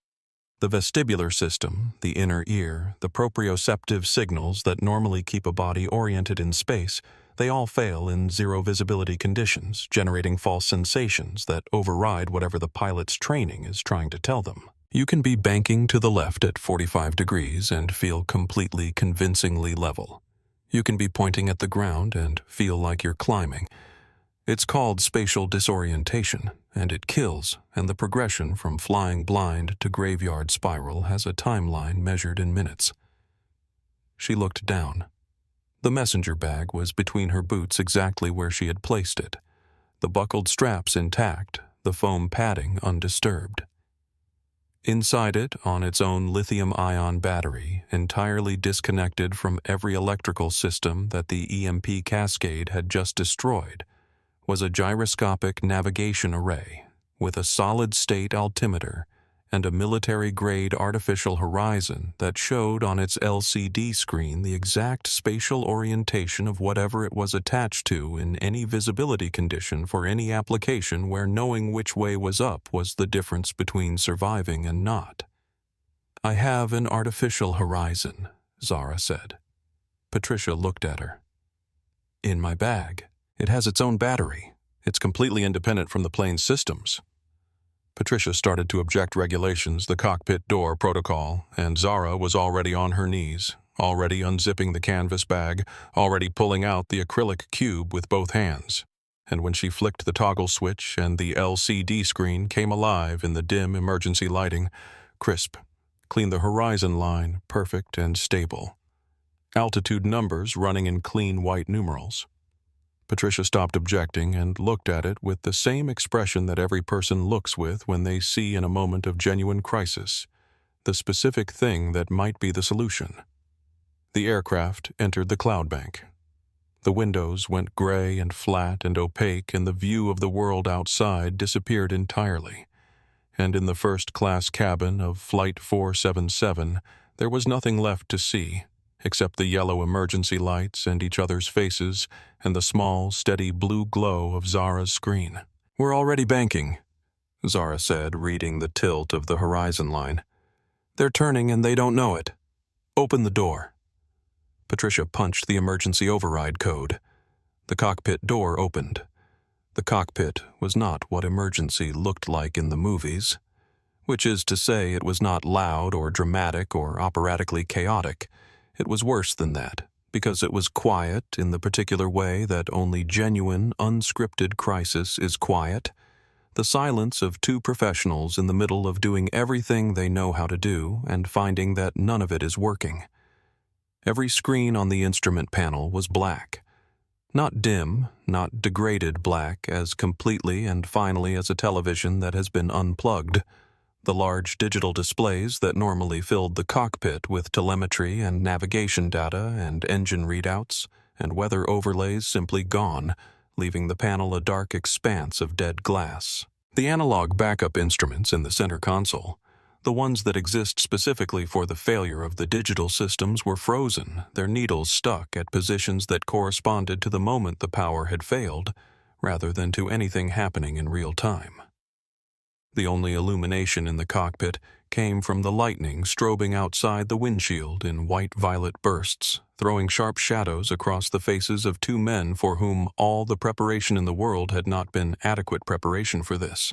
The vestibular system, the inner ear, the proprioceptive signals that normally keep a body oriented in space, they all fail in zero visibility conditions, generating false sensations that override whatever the pilot's training is trying to tell them. You can be banking to the left at 45 degrees and feel completely convincingly level. You can be pointing at the ground and feel like you're climbing. It's called spatial disorientation, and it kills, and the progression from flying blind to graveyard spiral has a timeline measured in minutes. She looked down. The messenger bag was between her boots exactly where she had placed it, the buckled straps intact, the foam padding undisturbed. Inside it, on its own lithium-ion battery, entirely disconnected from every electrical system that the EMP cascade had just destroyed, was a gyroscopic navigation array with a solid-state altimeter and a military-grade artificial horizon that showed on its LCD screen the exact spatial orientation of whatever it was attached to in any visibility condition for any application where knowing which way was up was the difference between surviving and not. "I have an artificial horizon," Zara said. Patricia looked at her. "In my bag. It has its own battery. It's completely independent from the plane's systems." Patricia started to object regulations, the cockpit door protocol, and Zara was already on her knees, already unzipping the canvas bag, already pulling out the acrylic cube with both hands. And when she flicked the toggle switch and the LCD screen came alive in the dim emergency lighting, crisp, clean the horizon line, perfect and stable. Altitude numbers running in clean white numerals. Patricia stopped objecting and looked at it with the same expression that every person looks with when they see in a moment of genuine crisis the specific thing that might be the solution. The aircraft entered the cloud bank. The windows went gray and flat and opaque, and the view of the world outside disappeared entirely. And in the first-class cabin of Flight 477, there was nothing left to see, except the yellow emergency lights and each other's faces and the small, steady blue glow of Zara's screen. "We're already banking," Zara said, reading the tilt of the horizon line. They're turning and they don't know it. Open the door." Patricia punched the emergency override code. The cockpit door opened. The cockpit was not what emergency looked like in the movies, which is to say it was not loud or dramatic or operatically chaotic. It was worse than that, because it was quiet in the particular way that only genuine, unscripted crisis is quiet. The silence of two professionals in the middle of doing everything they know how to do and finding that none of it is working. Every screen on the instrument panel was black. Not dim, not degraded black as completely and finally as a television that has been unplugged. The large digital displays that normally filled the cockpit with telemetry and navigation data and engine readouts and weather overlays simply gone, leaving the panel a dark expanse of dead glass. The analog backup instruments in the center console, the ones that exist specifically for the failure of the digital systems, were frozen, their needles stuck at positions that corresponded to the moment the power had failed, rather than to anything happening in real time. The only illumination in the cockpit came from the lightning strobing outside the windshield in white-violet bursts, throwing sharp shadows across the faces of two men for whom all the preparation in the world had not been adequate preparation for this.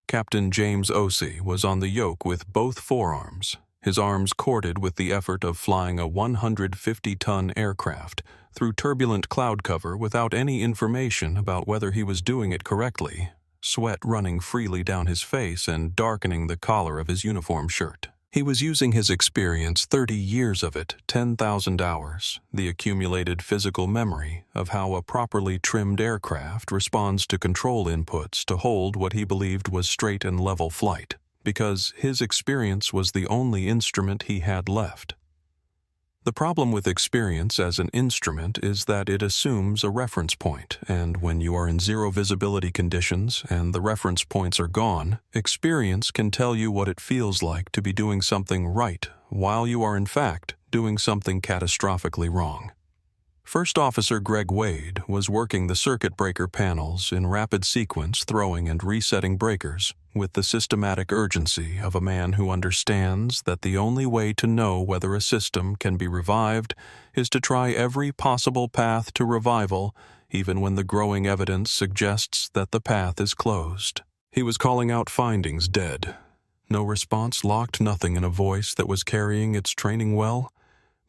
Captain James Osei was on the yoke with both forearms, his arms corded with the effort of flying a 150-ton aircraft through turbulent cloud cover without any information about whether he was doing it correctly, sweat running freely down his face and darkening the collar of his uniform shirt. He was using his experience, 30 years of it, 10,000 hours, the accumulated physical memory of how a properly trimmed aircraft responds to control inputs to hold what he believed was straight and level flight, because his experience was the only instrument he had left. The problem with experience as an instrument is that it assumes a reference point, and when you are in zero visibility conditions and the reference points are gone, experience can tell you what it feels like to be doing something right while you are in fact doing something catastrophically wrong. First Officer Greg Wade was working the circuit breaker panels in rapid sequence, throwing and resetting breakers with the systematic urgency of a man who understands that the only way to know whether a system can be revived is to try every possible path to revival, even when the growing evidence suggests that the path is closed. He was calling out findings dead. No response locked nothing in a voice that was carrying its training well,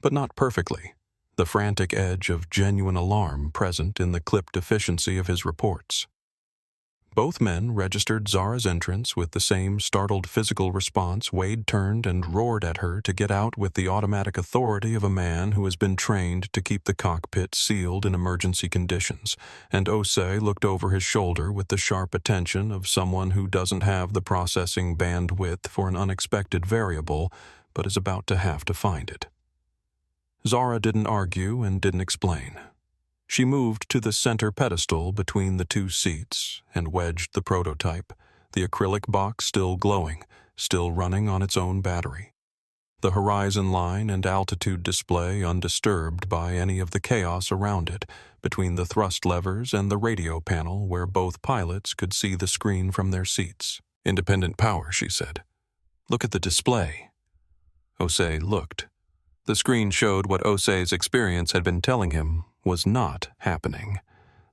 but not perfectly. The frantic edge of genuine alarm present in the clipped efficiency of his reports. Both men registered Zara's entrance with the same startled physical response. Wade turned and roared at her to get out with the automatic authority of a man who has been trained to keep the cockpit sealed in emergency conditions, and Osei looked over his shoulder with the sharp attention of someone who doesn't have the processing bandwidth for an unexpected variable, but is about to have to find it. Zara didn't argue and didn't explain. She moved to the center pedestal between the two seats and wedged the prototype, the acrylic box still glowing, still running on its own battery. The horizon line and altitude display undisturbed by any of the chaos around it, between the thrust levers and the radio panel where both pilots could see the screen from their seats. "Independent power," she said. "Look at the display." Osei looked. The screen showed what Osei's experience had been telling him was not happening.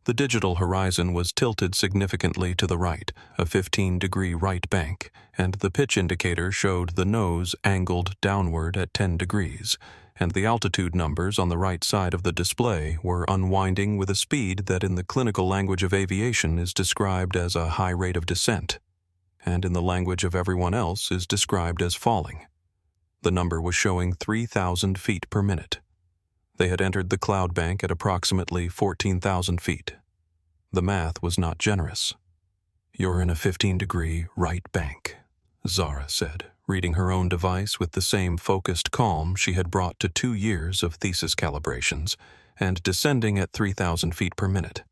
The digital horizon was tilted significantly to the right, a 15-degree right bank, and the pitch indicator showed the nose angled downward at 10 degrees, and the altitude numbers on the right side of the display were unwinding with a speed that in the clinical language of aviation is described as a high rate of descent, and in the language of everyone else is described as falling. The number was showing 3,000 feet per minute. They had entered the cloud bank at approximately 14,000 feet. The math was not generous. "You're in a 15-degree right bank," Zara said, reading her own device with the same focused calm she had brought to 2 years of thesis calibrations, and descending at 3,000 feet per minute.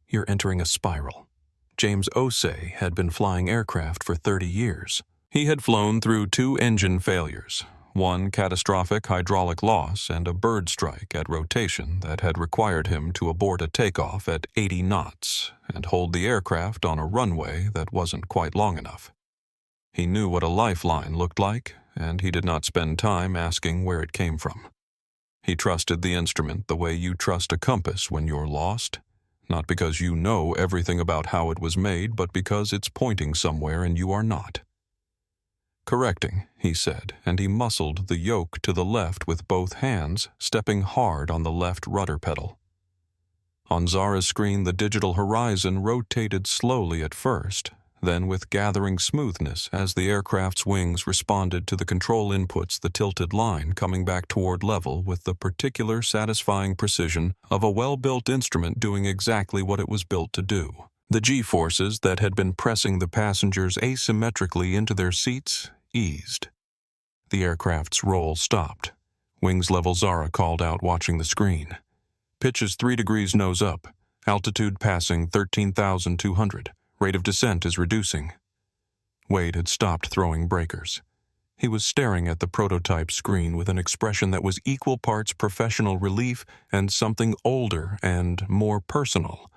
"You're entering a spiral." James Osei had been flying aircraft for 30 years. He had flown through 2 engine failures, one catastrophic hydraulic loss and a bird strike at rotation that had required him to abort a takeoff at 80 knots and hold the aircraft on a runway that wasn't quite long enough. He knew what a lifeline looked like and he did not spend time asking where it came from. He trusted the instrument the way you trust a compass when you're lost, not because you know everything about how it was made, but because it's pointing somewhere and you are not. Correcting, he said, and he muscled the yoke to the left with both hands, stepping hard on the left rudder pedal. On Zara's screen, the digital horizon rotated slowly at first, then with gathering smoothness as the aircraft's wings responded to the control inputs, the tilted line coming back toward level with the particular satisfying precision of a well-built instrument doing exactly what it was built to do. The G-forces that had been pressing the passengers asymmetrically into their seats eased. The aircraft's roll stopped. Wings level, Zara called out, watching the screen. Pitch is 3 degrees nose up. Altitude passing 13,200. Rate of descent is reducing. Wade had stopped throwing breakers. He was staring at the prototype screen with an expression that was equal parts professional relief and something older and more personal.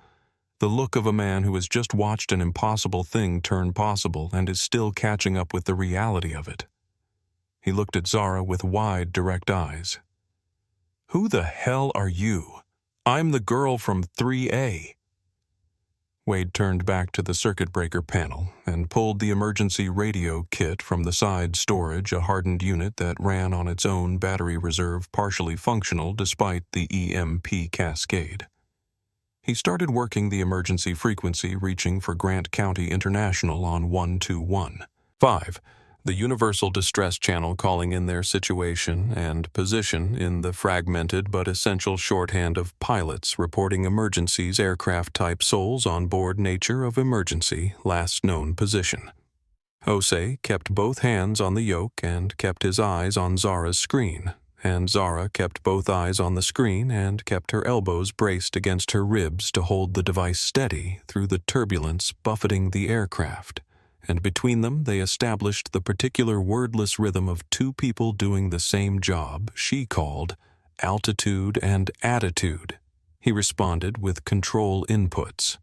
The look of a man who has just watched an impossible thing turn possible and is still catching up with the reality of it. He looked at Zara with wide, direct eyes. "Who the hell are you? I'm the girl from 3A. Wade turned back to the circuit breaker panel and pulled the emergency radio kit from the side storage, a hardened unit that ran on its own battery reserve, partially functional despite the EMP cascade. He started working the emergency frequency, reaching for Grant County International on 121. 5. The Universal Distress Channel calling in their situation and position in the fragmented but essential shorthand of pilots reporting emergencies, aircraft type, souls on board, nature of emergency, last known position. Osei kept both hands on the yoke and kept his eyes on Zara's screen, and Zara kept both eyes on the screen and kept her elbows braced against her ribs to hold the device steady through the turbulence buffeting the aircraft. And between them they established the particular wordless rhythm of two people doing the same job she called altitude and attitude. He responded with control inputs.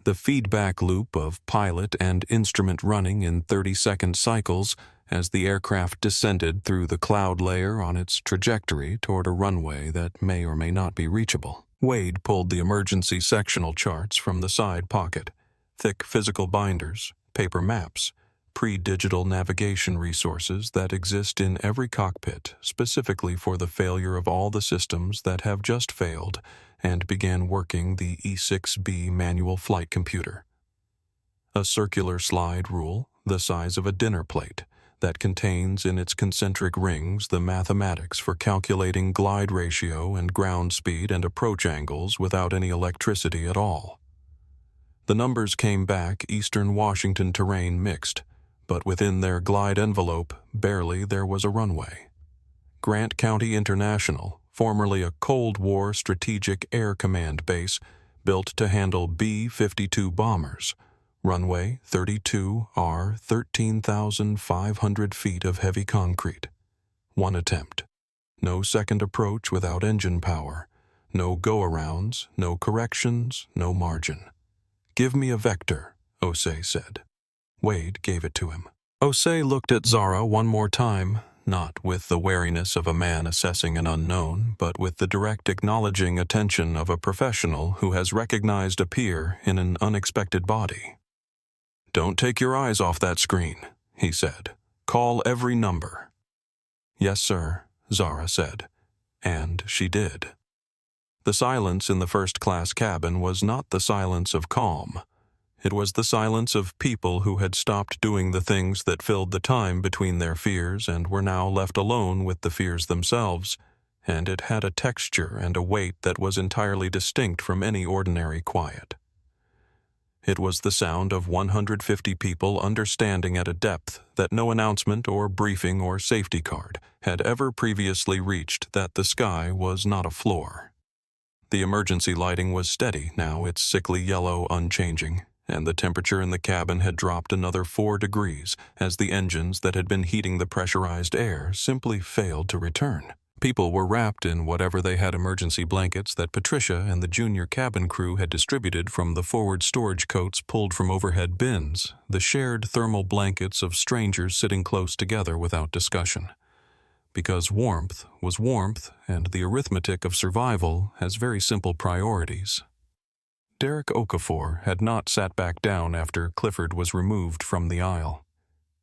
The feedback loop of pilot and instrument running in 30-second cycles as the aircraft descended through the cloud layer on its trajectory toward a runway that may or may not be reachable. Wade pulled the emergency sectional charts from the side pocket, thick physical binders, paper maps, pre-digital navigation resources that exist in every cockpit specifically for the failure of all the systems that have just failed, and began working the E6B manual flight computer. A circular slide rule, the size of a dinner plate, that contains in its concentric rings the mathematics for calculating glide ratio and ground speed and approach angles without any electricity at all. The numbers came back Eastern Washington terrain mixed, but within their glide envelope, barely there was a runway. Grant County International, formerly a Cold War Strategic Air Command base, built to handle B-52 bombers. Runway 32R, 13,500 feet of heavy concrete. One attempt. No second approach without engine power. No go-arounds, no corrections, no margin. "Give me a vector," Osei said. Wade gave it to him. Osei looked at Zara one more time, not with the wariness of a man assessing an unknown, but with the direct acknowledging attention of a professional who has recognized a peer in an unexpected body. "Don't take your eyes off that screen," he said. "Call every number." "Yes, sir," Zara said. And she did. The silence in the first-class cabin was not the silence of calm. It was the silence of people who had stopped doing the things that filled the time between their fears and were now left alone with the fears themselves, and it had a texture and a weight that was entirely distinct from any ordinary quiet. It was the sound of 150 people understanding at a depth that no announcement or briefing or safety card had ever previously reached that the sky was not a floor. The emergency lighting was steady now, its sickly yellow unchanging, and the temperature in the cabin had dropped another 4 degrees as the engines that had been heating the pressurized air simply failed to return. People were wrapped in whatever they had emergency blankets that Patricia and the junior cabin crew had distributed from the forward storage coats pulled from overhead bins, the shared thermal blankets of strangers sitting close together without discussion. Because warmth was warmth, and the arithmetic of survival has very simple priorities. Derek Okafor had not sat back down after Clifford was removed from the aisle.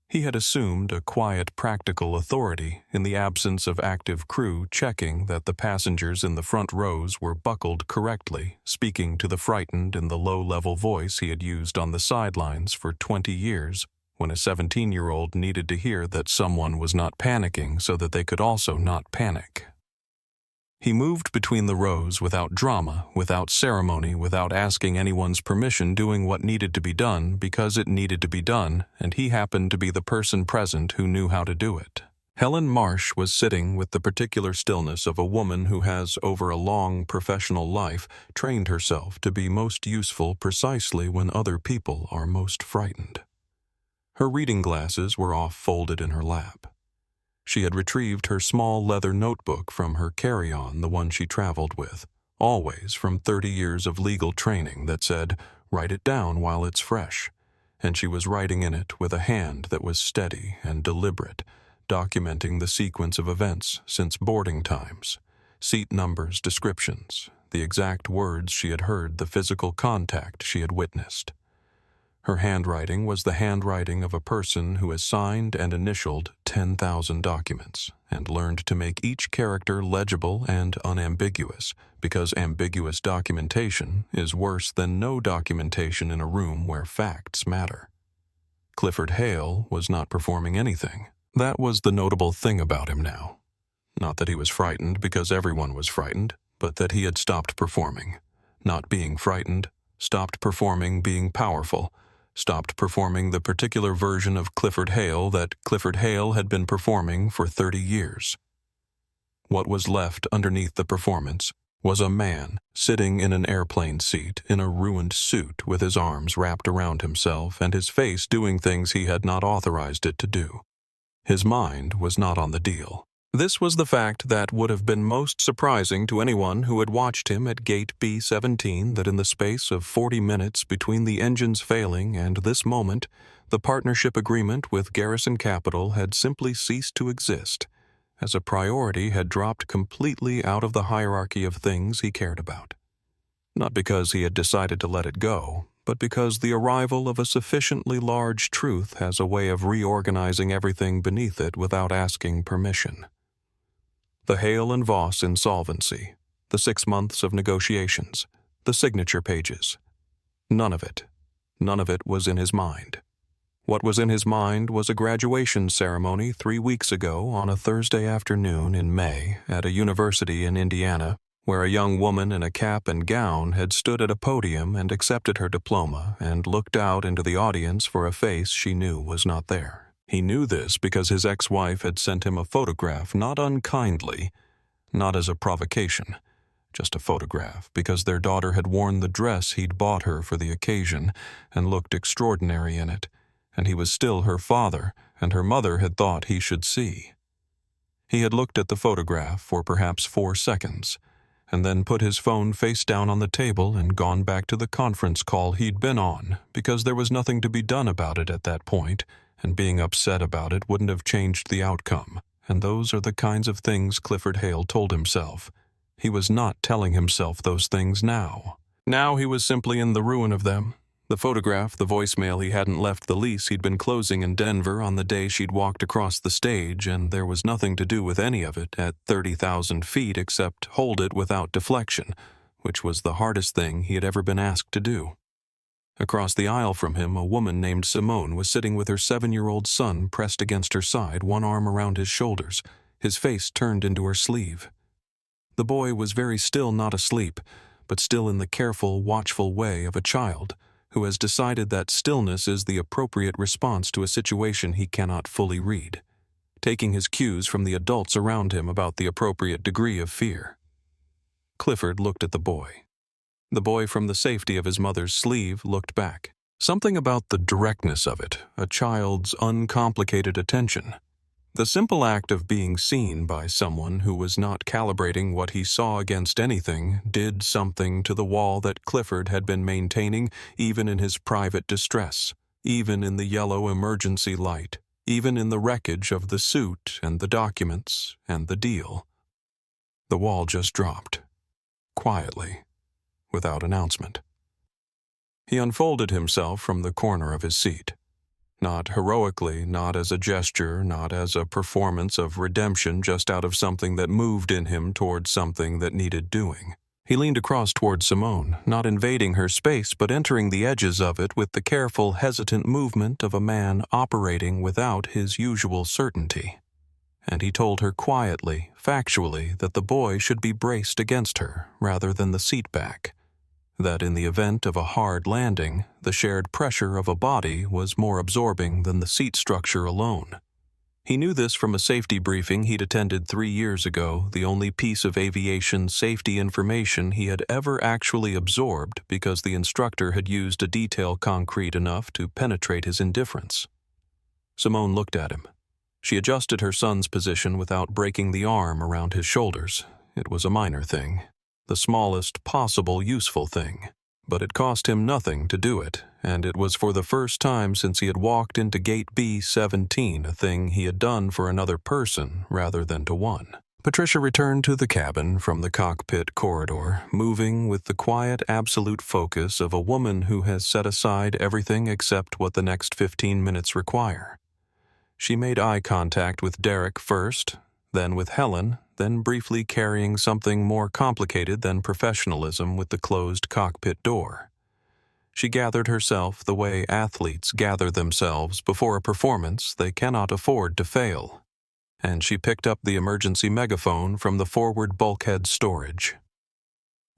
He had assumed a quiet, practical authority in the absence of active crew checking that the passengers in the front rows were buckled correctly, speaking to the frightened in the low-level voice he had used on the sidelines for 20 years when a 17-year-old needed to hear that someone was not panicking so that they could also not panic. He moved between the rows without drama, without ceremony, without asking anyone's permission, doing what needed to be done because it needed to be done, and he happened to be the person present who knew how to do it. Helen Marsh was sitting with the particular stillness of a woman who has, over a long professional life, trained herself to be most useful precisely when other people are most frightened. Her reading glasses were off folded in her lap. She had retrieved her small leather notebook from her carry-on, the one she traveled with, always from 30 years of legal training that said, "Write it down while it's fresh," and she was writing in it with a hand that was steady and deliberate, documenting the sequence of events since boarding times, seat numbers, descriptions, the exact words she had heard, the physical contact she had witnessed. Her handwriting was the handwriting of a person who has signed and initialed 10,000 documents and learned to make each character legible and unambiguous, because ambiguous documentation is worse than no documentation in a room where facts matter. Clifford Hale was not performing anything. That was the notable thing about him now. Not that he was frightened because everyone was frightened, but that he had stopped performing. Not being frightened, stopped performing being powerful, stopped performing the particular version of Clifford Hale that Clifford Hale had been performing for 30 years. What was left underneath the performance was a man sitting in an airplane seat in a ruined suit with his arms wrapped around himself and his face doing things he had not authorized it to do. His mind was not on the deal. This was the fact that would have been most surprising to anyone who had watched him at Gate B-17, that in the space of 40 minutes between the engines failing and this moment, the partnership agreement with Garrison Capital had simply ceased to exist, as a priority had dropped completely out of the hierarchy of things he cared about. Not because he had decided to let it go, but because the arrival of a sufficiently large truth has a way of reorganizing everything beneath it without asking permission. The Hale and Voss insolvency, the 6 months of negotiations, the signature pages. None of it was in his mind. What was in his mind was a graduation ceremony 3 weeks ago on a Thursday afternoon in May at a university in Indiana, where a young woman in a cap and gown had stood at a podium and accepted her diploma and looked out into the audience for a face she knew was not there. He knew this because his ex-wife had sent him a photograph, not unkindly, not as a provocation, just a photograph, because their daughter had worn the dress he'd bought her for the occasion and looked extraordinary in it, and he was still her father, and her mother had thought he should see. He had looked at the photograph for perhaps 4 seconds, and then put his phone face down on the table and gone back to the conference call he'd been on, because there was nothing to be done about it at that point, and being upset about it wouldn't have changed the outcome. And those are the kinds of things Clifford Hale told himself. He was not telling himself those things now. Now he was simply in the ruin of them. The photograph, the voicemail he hadn't left the lease he'd been closing in Denver on the day she'd walked across the stage, and there was nothing to do with any of it at 30,000 feet except hold it without deflection, which was the hardest thing he had ever been asked to do. Across the aisle from him, a woman named Simone was sitting with her 7-year-old son pressed against her side, one arm around his shoulders, his face turned into her sleeve. The boy was very still, not asleep, but still in the careful, watchful way of a child who has decided that stillness is the appropriate response to a situation he cannot fully read, taking his cues from the adults around him about the appropriate degree of fear. Clifford looked at the boy. The boy from the safety of his mother's sleeve looked back. Something about the directness of it, a child's uncomplicated attention, The simple act of being seen by someone who was not calibrating what he saw against anything did something to the wall that Clifford had been maintaining even in his private distress, even in the yellow emergency light, even in the wreckage of the suit and the documents and the deal. The wall just dropped, quietly, without announcement. He unfolded himself from the corner of his seat. Not heroically, not as a gesture, not as a performance of redemption just out of something that moved in him towards something that needed doing. He leaned across toward Simone, not invading her space but entering the edges of it with the careful, hesitant movement of a man operating without his usual certainty. And he told her quietly, factually, that the boy should be braced against her rather than the seat back. That in the event of a hard landing, the shared pressure of a body was more absorbing than the seat structure alone. He knew this from a safety briefing he'd attended 3 years ago, the only piece of aviation safety information he had ever actually absorbed because the instructor had used a detail concrete enough to penetrate his indifference. Simone looked at him. She adjusted her son's position without breaking the arm around his shoulders. It was a minor thing. The smallest possible useful thing, but it cost him nothing to do it, and it was for the first time since he had walked into Gate B-17 a thing he had done for another person rather than to one. Patricia returned to the cabin from the cockpit corridor, moving with the quiet, absolute focus of a woman who has set aside everything except what the next 15 minutes require. She made eye contact with Derek first, then with Helen, then briefly carrying something more complicated than professionalism with the closed cockpit door. She gathered herself the way athletes gather themselves before a performance they cannot afford to fail, and she picked up the emergency megaphone from the forward bulkhead storage.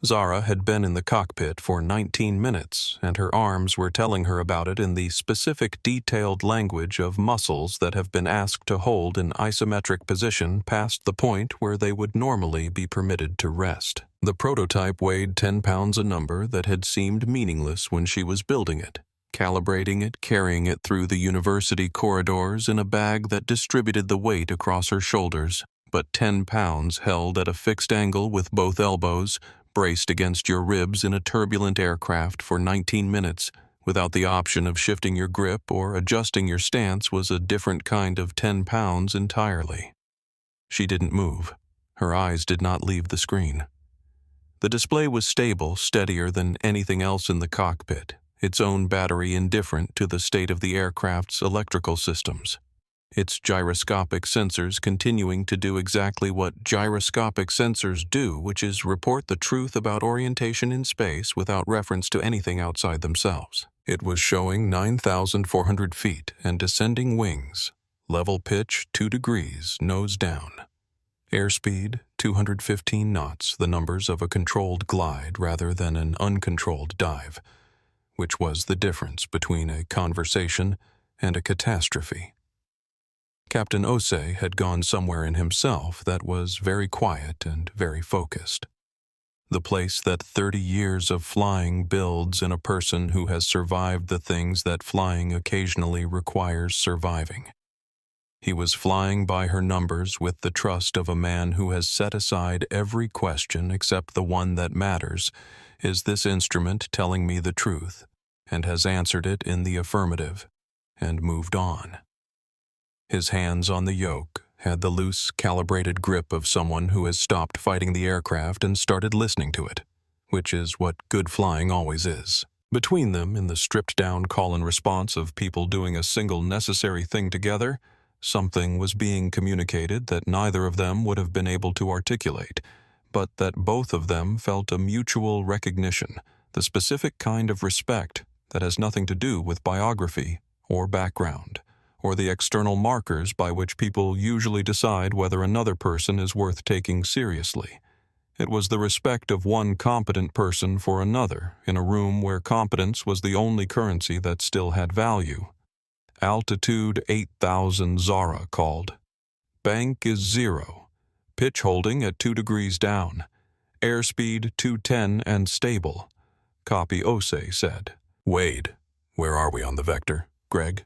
Zara had been in the cockpit for 19 minutes, and her arms were telling her about it in the specific detailed language of muscles that have been asked to hold an isometric position past the point where they would normally be permitted to rest. The prototype weighed 10 pounds a number that had seemed meaningless when she was building it, calibrating it, carrying it through the university corridors in a bag that distributed the weight across her shoulders, but 10 pounds held at a fixed angle with both elbows, braced against your ribs in a turbulent aircraft for 19 minutes, without the option of shifting your grip or adjusting your stance, was a different kind of 10 pounds entirely. She didn't move. Her eyes did not leave the screen. The display was stable, steadier than anything else in the cockpit, its own battery indifferent to the state of the aircraft's electrical systems. Its gyroscopic sensors continuing to do exactly what gyroscopic sensors do, which is report the truth about orientation in space without reference to anything outside themselves. It was showing 9,400 feet and descending wings, level pitch 2 degrees, nose down. Airspeed 215 knots, the numbers of a controlled glide rather than an uncontrolled dive, which was the difference between a conversation and a catastrophe. Captain Osei had gone somewhere in himself that was very quiet and very focused. The place that 30 years of flying builds in a person who has survived the things that flying occasionally requires surviving. He was flying by her numbers with the trust of a man who has set aside every question except the one that matters. Is this instrument telling me the truth? And has answered it in the affirmative, and moved on. His hands on the yoke had the loose, calibrated grip of someone who has stopped fighting the aircraft and started listening to it, which is what good flying always is. Between them, in the stripped-down call and response of people doing a single necessary thing together, something was being communicated that neither of them would have been able to articulate, but that both of them felt a mutual recognition, the specific kind of respect that has nothing to do with biography or background, or the external markers by which people usually decide whether another person is worth taking seriously. It was the respect of one competent person for another in a room where competence was the only currency that still had value. Altitude 8,000, Zara called. Bank is 0. Pitch holding at 2 degrees down. Airspeed 210 and stable. Copy, Osei said. Wade, where are we on the vector? Greg?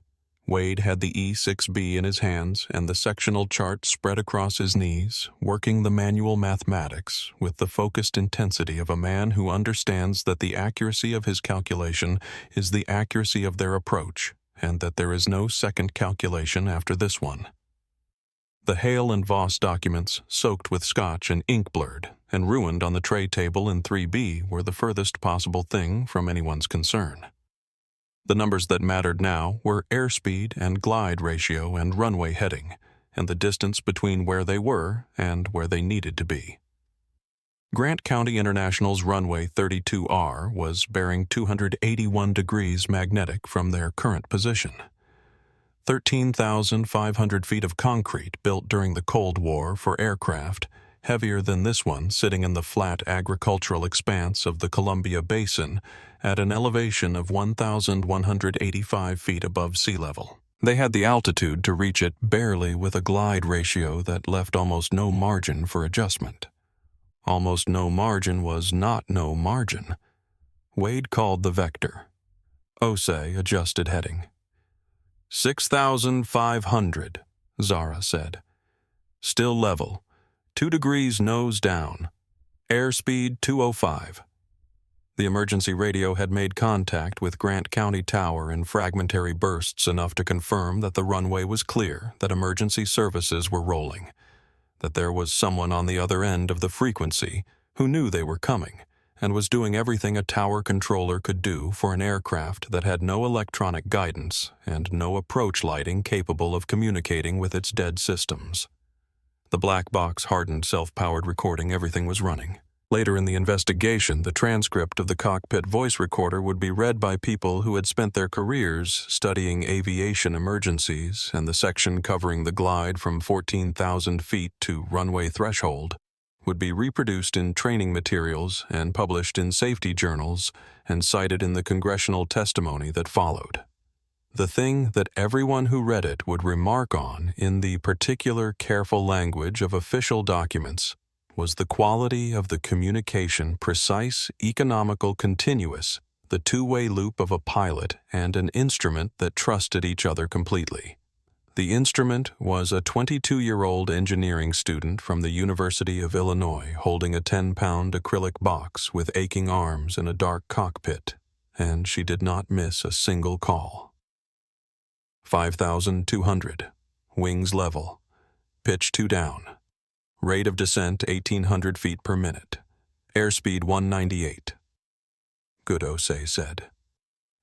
Wade had the E6B in his hands and the sectional chart spread across his knees, working the manual mathematics with the focused intensity of a man who understands that the accuracy of his calculation is the accuracy of their approach, and that there is no second calculation after this one. The Hale and Voss documents, soaked with scotch and ink blurred, and ruined on the tray table in 3B, were the furthest possible thing from anyone's concern. The numbers that mattered now were airspeed and glide ratio and runway heading, and the distance between where they were and where they needed to be. Grant County International's runway 32R was bearing 281 degrees magnetic from their current position. 13,500 feet of concrete built during the Cold War for aircraft, heavier than this one sitting in the flat agricultural expanse of the Columbia Basin at an elevation of 1,185 feet above sea level. They had the altitude to reach it barely with a glide ratio that left almost no margin for adjustment. Almost no margin was not no margin. Wade called the vector. Osei adjusted heading. 6,500, Zara said. Still level. 2 degrees nose down. Airspeed 205. The emergency radio had made contact with Grant County Tower in fragmentary bursts enough to confirm that the runway was clear, that emergency services were rolling, that there was someone on the other end of the frequency who knew they were coming and was doing everything a tower controller could do for an aircraft that had no electronic guidance and no approach lighting capable of communicating with its dead systems. The black box hardened self-powered recording everything was running. Later in the investigation, the transcript of the cockpit voice recorder would be read by people who had spent their careers studying aviation emergencies, and the section covering the glide from 14,000 feet to runway threshold would be reproduced in training materials and published in safety journals and cited in the congressional testimony that followed. The thing that everyone who read it would remark on in the particular careful language of official documents was the quality of the communication, precise, economical, continuous, the two-way loop of a pilot and an instrument that trusted each other completely. The instrument was a 22-year-old engineering student from the University of Illinois holding a 10-pound acrylic box with aching arms in a dark cockpit, and she did not miss a single call. 5,200. Wings level. Pitch 2 down. Rate of descent 1,800 feet per minute. Airspeed 198. Good, Osei said.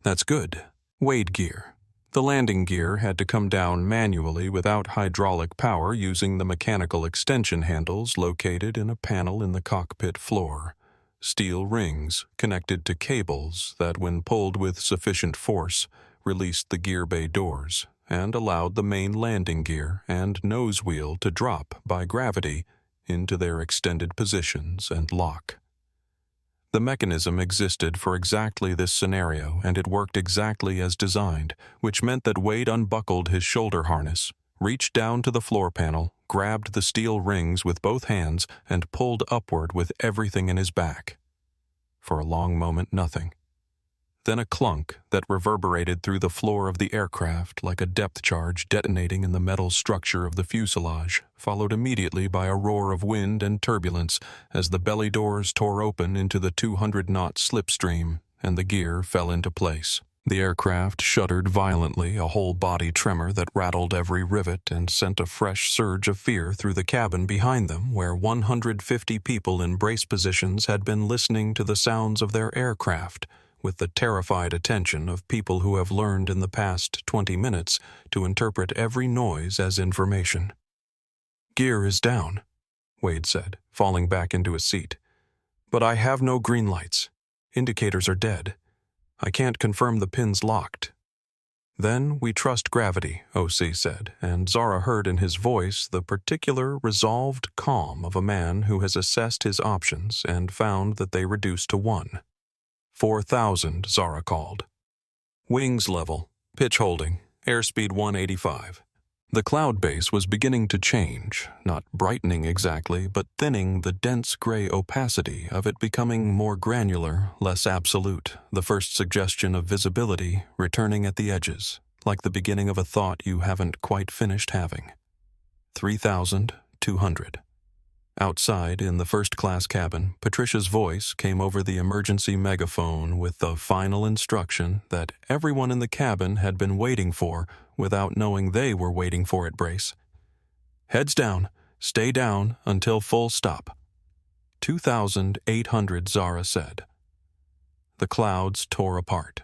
That's good. Wade gear. The landing gear had to come down manually without hydraulic power using the mechanical extension handles located in a panel in the cockpit floor. Steel rings connected to cables that, when pulled with sufficient force, released the gear bay doors and allowed the main landing gear and nose wheel to drop by gravity into their extended positions and lock. The mechanism existed for exactly this scenario, and it worked exactly as designed, which meant that Wade unbuckled his shoulder harness, reached down to the floor panel, grabbed the steel rings with both hands, and pulled upward with everything in his back. For a long moment, nothing. Then a clunk that reverberated through the floor of the aircraft like a depth charge detonating in the metal structure of the fuselage, followed immediately by a roar of wind and turbulence as the belly doors tore open into the 200-knot slipstream and the gear fell into place. The aircraft shuddered violently, a whole-body tremor that rattled every rivet and sent a fresh surge of fear through the cabin behind them, where 150 people in brace positions had been listening to the sounds of their aircraft, with the terrified attention of people who have learned in the past 20 minutes to interpret every noise as information. "Gear is down," Wade said, falling back into his seat. "But I have no green lights. Indicators are dead. I can't confirm the pin's locked." "Then we trust gravity," O.C. said, and Zara heard in his voice the particular resolved calm of a man who has assessed his options and found that they reduce to one. 4,000, Zara called. Wings level, pitch holding, airspeed 185. The cloud base was beginning to change, not brightening exactly, but thinning the dense gray opacity of it, becoming more granular, less absolute, the first suggestion of visibility returning at the edges, like the beginning of a thought you haven't quite finished having. 3,200. Outside, in the first-class cabin, Patricia's voice came over the emergency megaphone with the final instruction that everyone in the cabin had been waiting for without knowing they were waiting for it, Brace. Heads down, stay down until full stop. 2,800, Zara said. The clouds tore apart.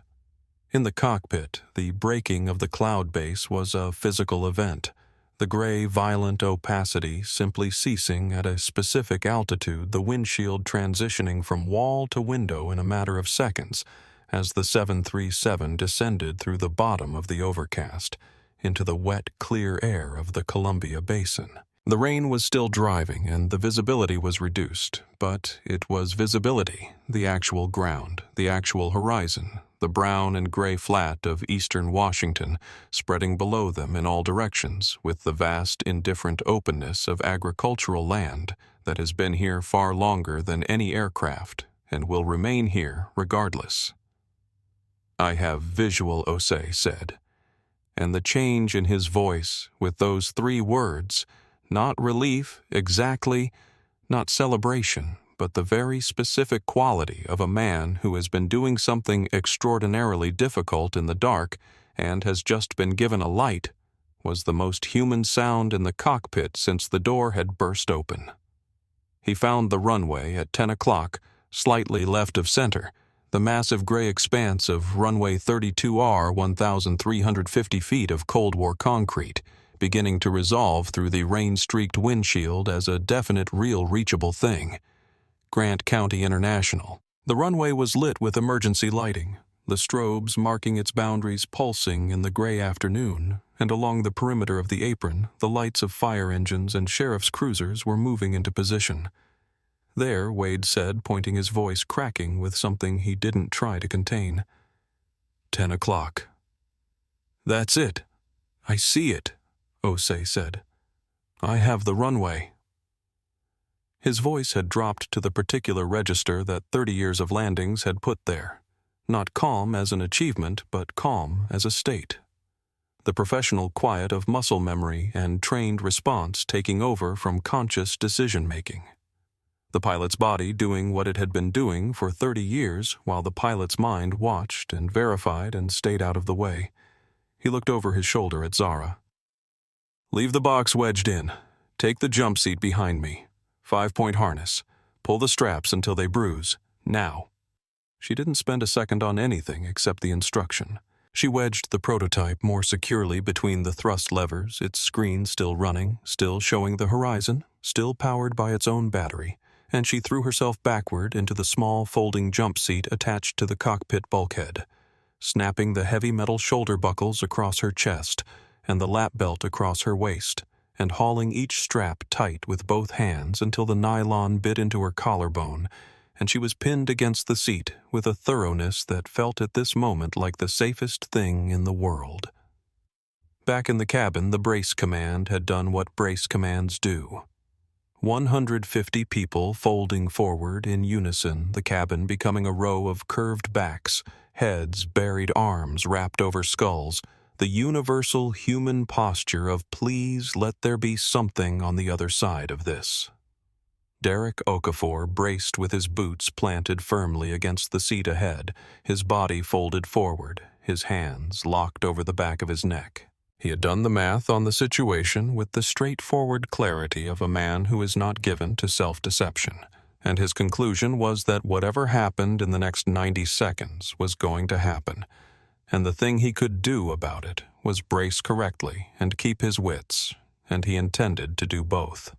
In the cockpit, the breaking of the cloud base was a physical event, the gray, violent opacity simply ceasing at a specific altitude, the windshield transitioning from wall to window in a matter of seconds as the 737 descended through the bottom of the overcast into the wet, clear air of the Columbia Basin. The rain was still driving and the visibility was reduced, but it was visibility, the actual ground, the actual horizon, the brown and gray flat of eastern Washington spreading below them in all directions with the vast, indifferent openness of agricultural land that has been here far longer than any aircraft and will remain here regardless. I have visual, Osei said, and the change in his voice with those 3 words, not relief, exactly, not celebration, but the very specific quality of a man who has been doing something extraordinarily difficult in the dark and has just been given a light, was the most human sound in the cockpit since the door had burst open. He found the runway at 10 o'clock, slightly left of center, the massive gray expanse of runway 32R, 1,350 feet of Cold War concrete, beginning to resolve through the rain-streaked windshield as a definite, real, reachable thing. Grant County International. The runway was lit with emergency lighting, the strobes marking its boundaries pulsing in the gray afternoon, and along the perimeter of the apron, the lights of fire engines and sheriff's cruisers were moving into position. There, Wade said, pointing his voice cracking with something he didn't try to contain. 10 o'clock. That's it. I see it, Osei said. I have the runway. His voice had dropped to the particular register that 30 years of landings had put there. Not calm as an achievement, but calm as a state. The professional quiet of muscle memory and trained response taking over from conscious decision-making. The pilot's body doing what it had been doing for 30 years while the pilot's mind watched and verified and stayed out of the way. He looked over his shoulder at Zara. Leave the box wedged in. Take the jump seat behind me. 5-point harness. Pull the straps until they bruise. Now. She didn't spend a second on anything except the instruction. She wedged the prototype more securely between the thrust levers, its screen still running, still showing the horizon, still powered by its own battery, and she threw herself backward into the small folding jump seat attached to the cockpit bulkhead, snapping the heavy metal shoulder buckles across her chest and the lap belt across her waist, and hauling each strap tight with both hands until the nylon bit into her collarbone, and she was pinned against the seat with a thoroughness that felt at this moment like the safest thing in the world. Back in the cabin, the brace command had done what brace commands do. 150 people folding forward in unison, the cabin becoming a row of curved backs, heads, buried arms wrapped over skulls, the universal human posture of please let there be something on the other side of this. Derek Okafor braced with his boots planted firmly against the seat ahead, his body folded forward, his hands locked over the back of his neck. He had done the math on the situation with the straightforward clarity of a man who is not given to self-deception, and his conclusion was that whatever happened in the next 90 seconds was going to happen, and the thing he could do about it was brace correctly and keep his wits, and he intended to do both.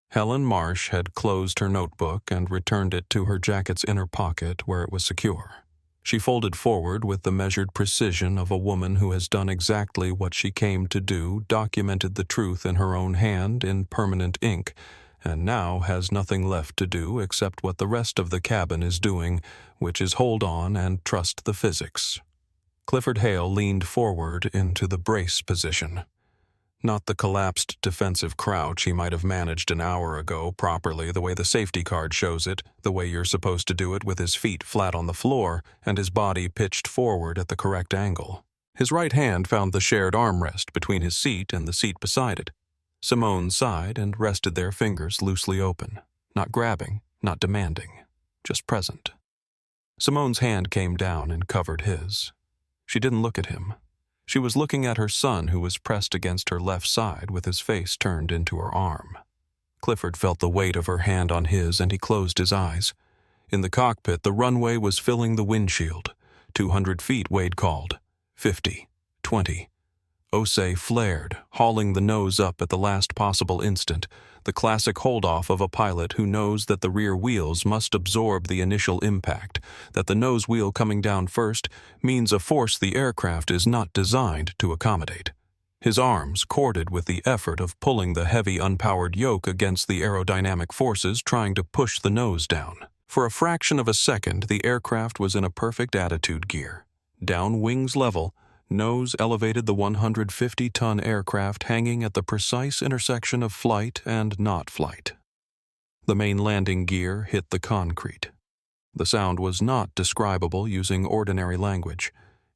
Helen Marsh had closed her notebook and returned it to her jacket's inner pocket where it was secure. She folded forward with the measured precision of a woman who has done exactly what she came to do, documented the truth in her own hand in permanent ink, and now has nothing left to do except what the rest of the cabin is doing, which is hold on and trust the physics. Clifford Hale leaned forward into the brace position. Not the collapsed defensive crouch he might have managed an hour ago properly the way the safety card shows it, the way you're supposed to do it with his feet flat on the floor and his body pitched forward at the correct angle. His right hand found the shared armrest between his seat and the seat beside it. Simone sighed and rested their fingers loosely open, not grabbing, not demanding, just present. Simone's hand came down and covered his. She didn't look at him. She was looking at her son, who was pressed against her left side with his face turned into her arm. Clifford felt the weight of her hand on his, and he closed his eyes. In the cockpit, the runway was filling the windshield. 200 feet, Wade called. 50, 20. Osei flared, hauling the nose up at the last possible instant, the classic hold-off of a pilot who knows that the rear wheels must absorb the initial impact, that the nose wheel coming down first means a force the aircraft is not designed to accommodate. His arms corded with the effort of pulling the heavy unpowered yoke against the aerodynamic forces trying to push the nose down. For a fraction of a second, the aircraft was in a perfect attitude gear. Down wings level, nose elevated, the 150-ton aircraft hanging at the precise intersection of flight and not flight. The main landing gear hit the concrete. The sound was not describable using ordinary language.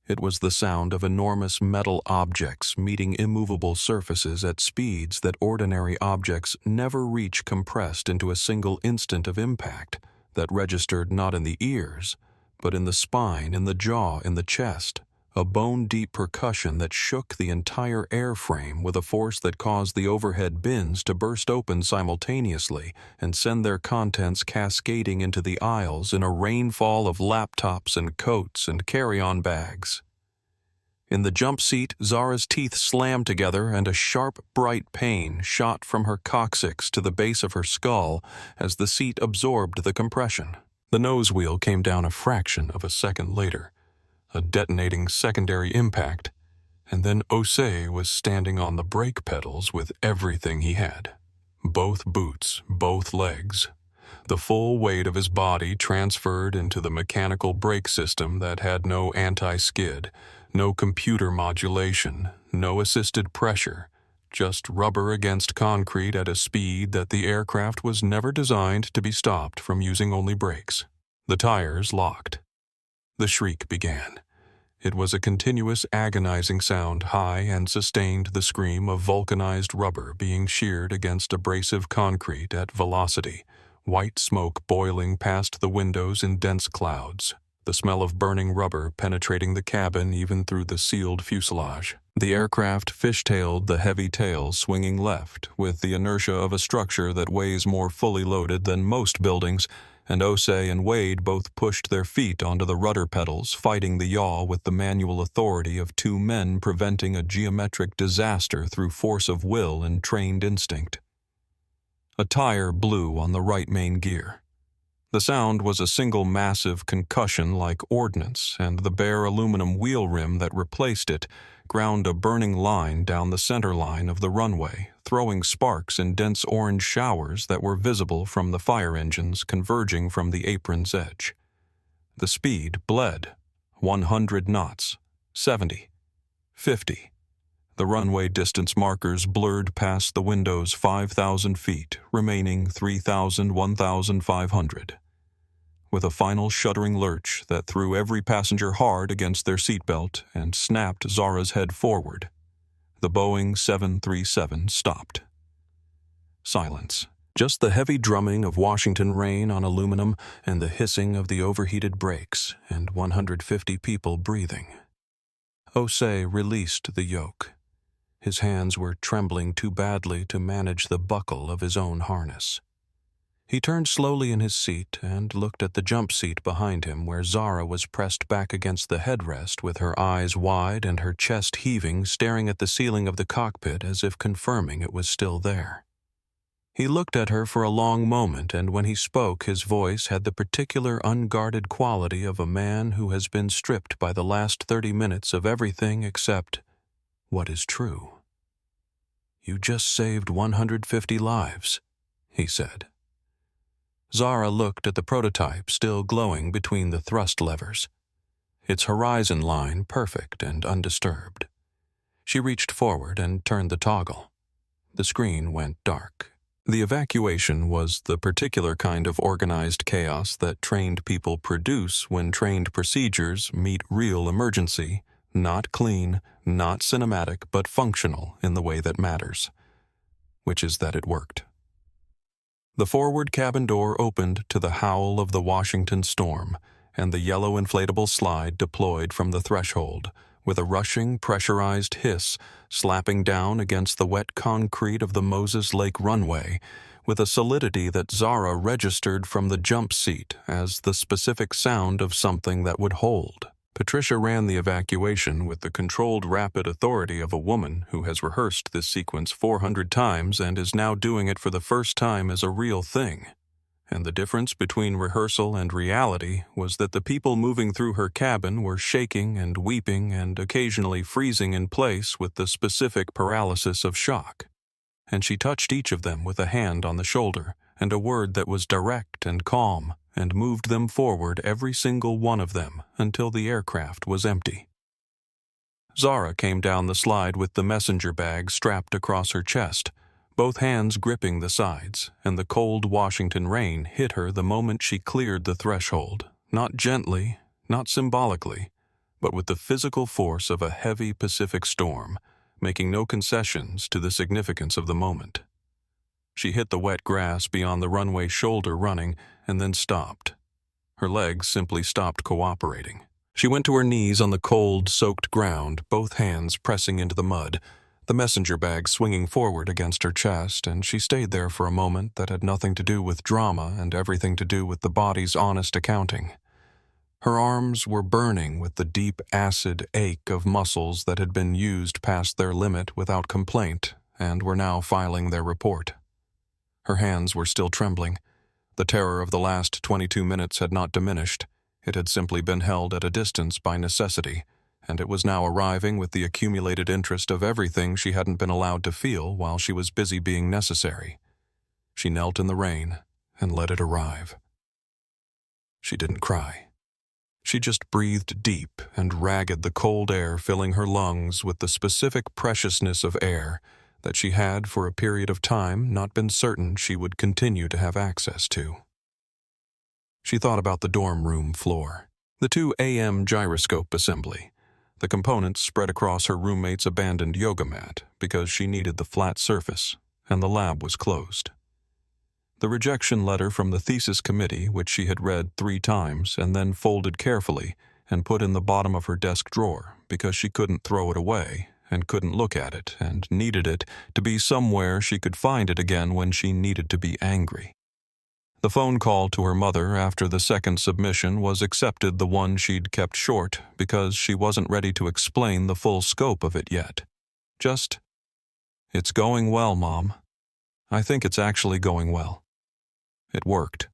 It was the sound of enormous metal objects meeting immovable surfaces at speeds that ordinary objects never reach, compressed into a single instant of impact that registered not in the ears, but in the spine, in the jaw, in the chest. A bone-deep percussion that shook the entire airframe with a force that caused the overhead bins to burst open simultaneously and send their contents cascading into the aisles in a rainfall of laptops and coats and carry-on bags. In the jump seat, Zara's teeth slammed together and a sharp, bright pain shot from her coccyx to the base of her skull as the seat absorbed the compression. The nose wheel came down a fraction of a second later. A detonating secondary impact, and then Osei was standing on the brake pedals with everything he had. Both boots, both legs. The full weight of his body transferred into the mechanical brake system that had no anti-skid, no computer modulation, no assisted pressure, just rubber against concrete at a speed that the aircraft was never designed to be stopped from using only brakes. The tires locked. The shriek began. It was a continuous, agonizing sound, high and sustained, the scream of vulcanized rubber being sheared against abrasive concrete at velocity, white smoke boiling past the windows in dense clouds, the smell of burning rubber penetrating the cabin even through the sealed fuselage. The aircraft fishtailed, the heavy tail swinging left, with the inertia of a structure that weighs more fully loaded than most buildings, and Osei and Wade both pushed their feet onto the rudder pedals, fighting the yaw with the manual authority of two men preventing a geometric disaster through force of will and trained instinct. A tire blew on the right main gear. The sound was a single massive concussion like ordnance, and the bare aluminum wheel rim that replaced it ground a burning line down the center line of the runway, throwing sparks in dense orange showers that were visible from the fire engines converging from the apron's edge. The speed bled. 100 knots, 70, 50. The runway distance markers blurred past the windows 5,000 feet, remaining 3,000, 1,500. With a final shuddering lurch that threw every passenger hard against their seatbelt and snapped Zara's head forward, the Boeing 737 stopped. Silence. Just the heavy drumming of Washington rain on aluminum and the hissing of the overheated brakes, and 150 people breathing. Osei released the yoke. His hands were trembling too badly to manage the buckle of his own harness. He turned slowly in his seat and looked at the jump seat behind him, where Zara was pressed back against the headrest with her eyes wide and her chest heaving, staring at the ceiling of the cockpit as if confirming it was still there. He looked at her for a long moment, and when he spoke, his voice had the particular unguarded quality of a man who has been stripped by the last 30 minutes of everything except what is true. "You just saved 150 lives," he said. Zara looked at the prototype still glowing between the thrust levers, its horizon line perfect and undisturbed. She reached forward and turned the toggle. The screen went dark. The evacuation was the particular kind of organized chaos that trained people produce when trained procedures meet real emergency, Not clean, not cinematic, but functional in the way that matters, which is that it worked. The forward cabin door opened to the howl of the Washington storm, and the yellow inflatable slide deployed from the threshold, with a rushing, pressurized hiss slapping down against the wet concrete of the Moses Lake runway, with a solidity that Zara registered from the jump seat as the specific sound of something that would hold. Patricia ran the evacuation with the controlled, rapid authority of a woman who has rehearsed this sequence 400 times and is now doing it for the first time as a real thing. And the difference between rehearsal and reality was that the people moving through her cabin were shaking and weeping and occasionally freezing in place with the specific paralysis of shock. And she touched each of them with a hand on the shoulder and a word that was direct and calm, and moved them forward, every single one of them, until the aircraft was empty. Zara came down the slide with the messenger bag strapped across her chest, both hands gripping the sides, and the cold Washington rain hit her the moment she cleared the threshold, not gently, not symbolically, but with the physical force of a heavy Pacific storm, making no concessions to the significance of the moment. She hit the wet grass beyond the runway shoulder running, and then stopped. Her legs simply stopped cooperating. She went to her knees on the cold, soaked ground, both hands pressing into the mud, the messenger bag swinging forward against her chest, and she stayed there for a moment that had nothing to do with drama and everything to do with the body's honest accounting. Her arms were burning with the deep acid ache of muscles that had been used past their limit without complaint and were now filing their report. Her hands were still trembling. The terror of the last 22 minutes had not diminished. It had simply been held at a distance by necessity, and it was now arriving with the accumulated interest of everything she hadn't been allowed to feel while she was busy being necessary. She knelt in the rain and let it arrive. She didn't cry. She just breathed deep and ragged, the cold air filling her lungs with the specific preciousness of air that she had for a period of time not been certain she would continue to have access to. She thought about the dorm room floor, the 2 a.m. gyroscope assembly, the components spread across her roommate's abandoned yoga mat because she needed the flat surface, and the lab was closed. The rejection letter from the thesis committee, which she had read 3 times and then folded carefully and put in the bottom of her desk drawer because she couldn't throw it away and couldn't look at it and needed it to be somewhere she could find it again when she needed to be angry. The phone call to her mother after the second submission was accepted, the one she'd kept short because she wasn't ready to explain the full scope of it yet. Just, "It's going well, Mom. I think it's actually going well." It worked.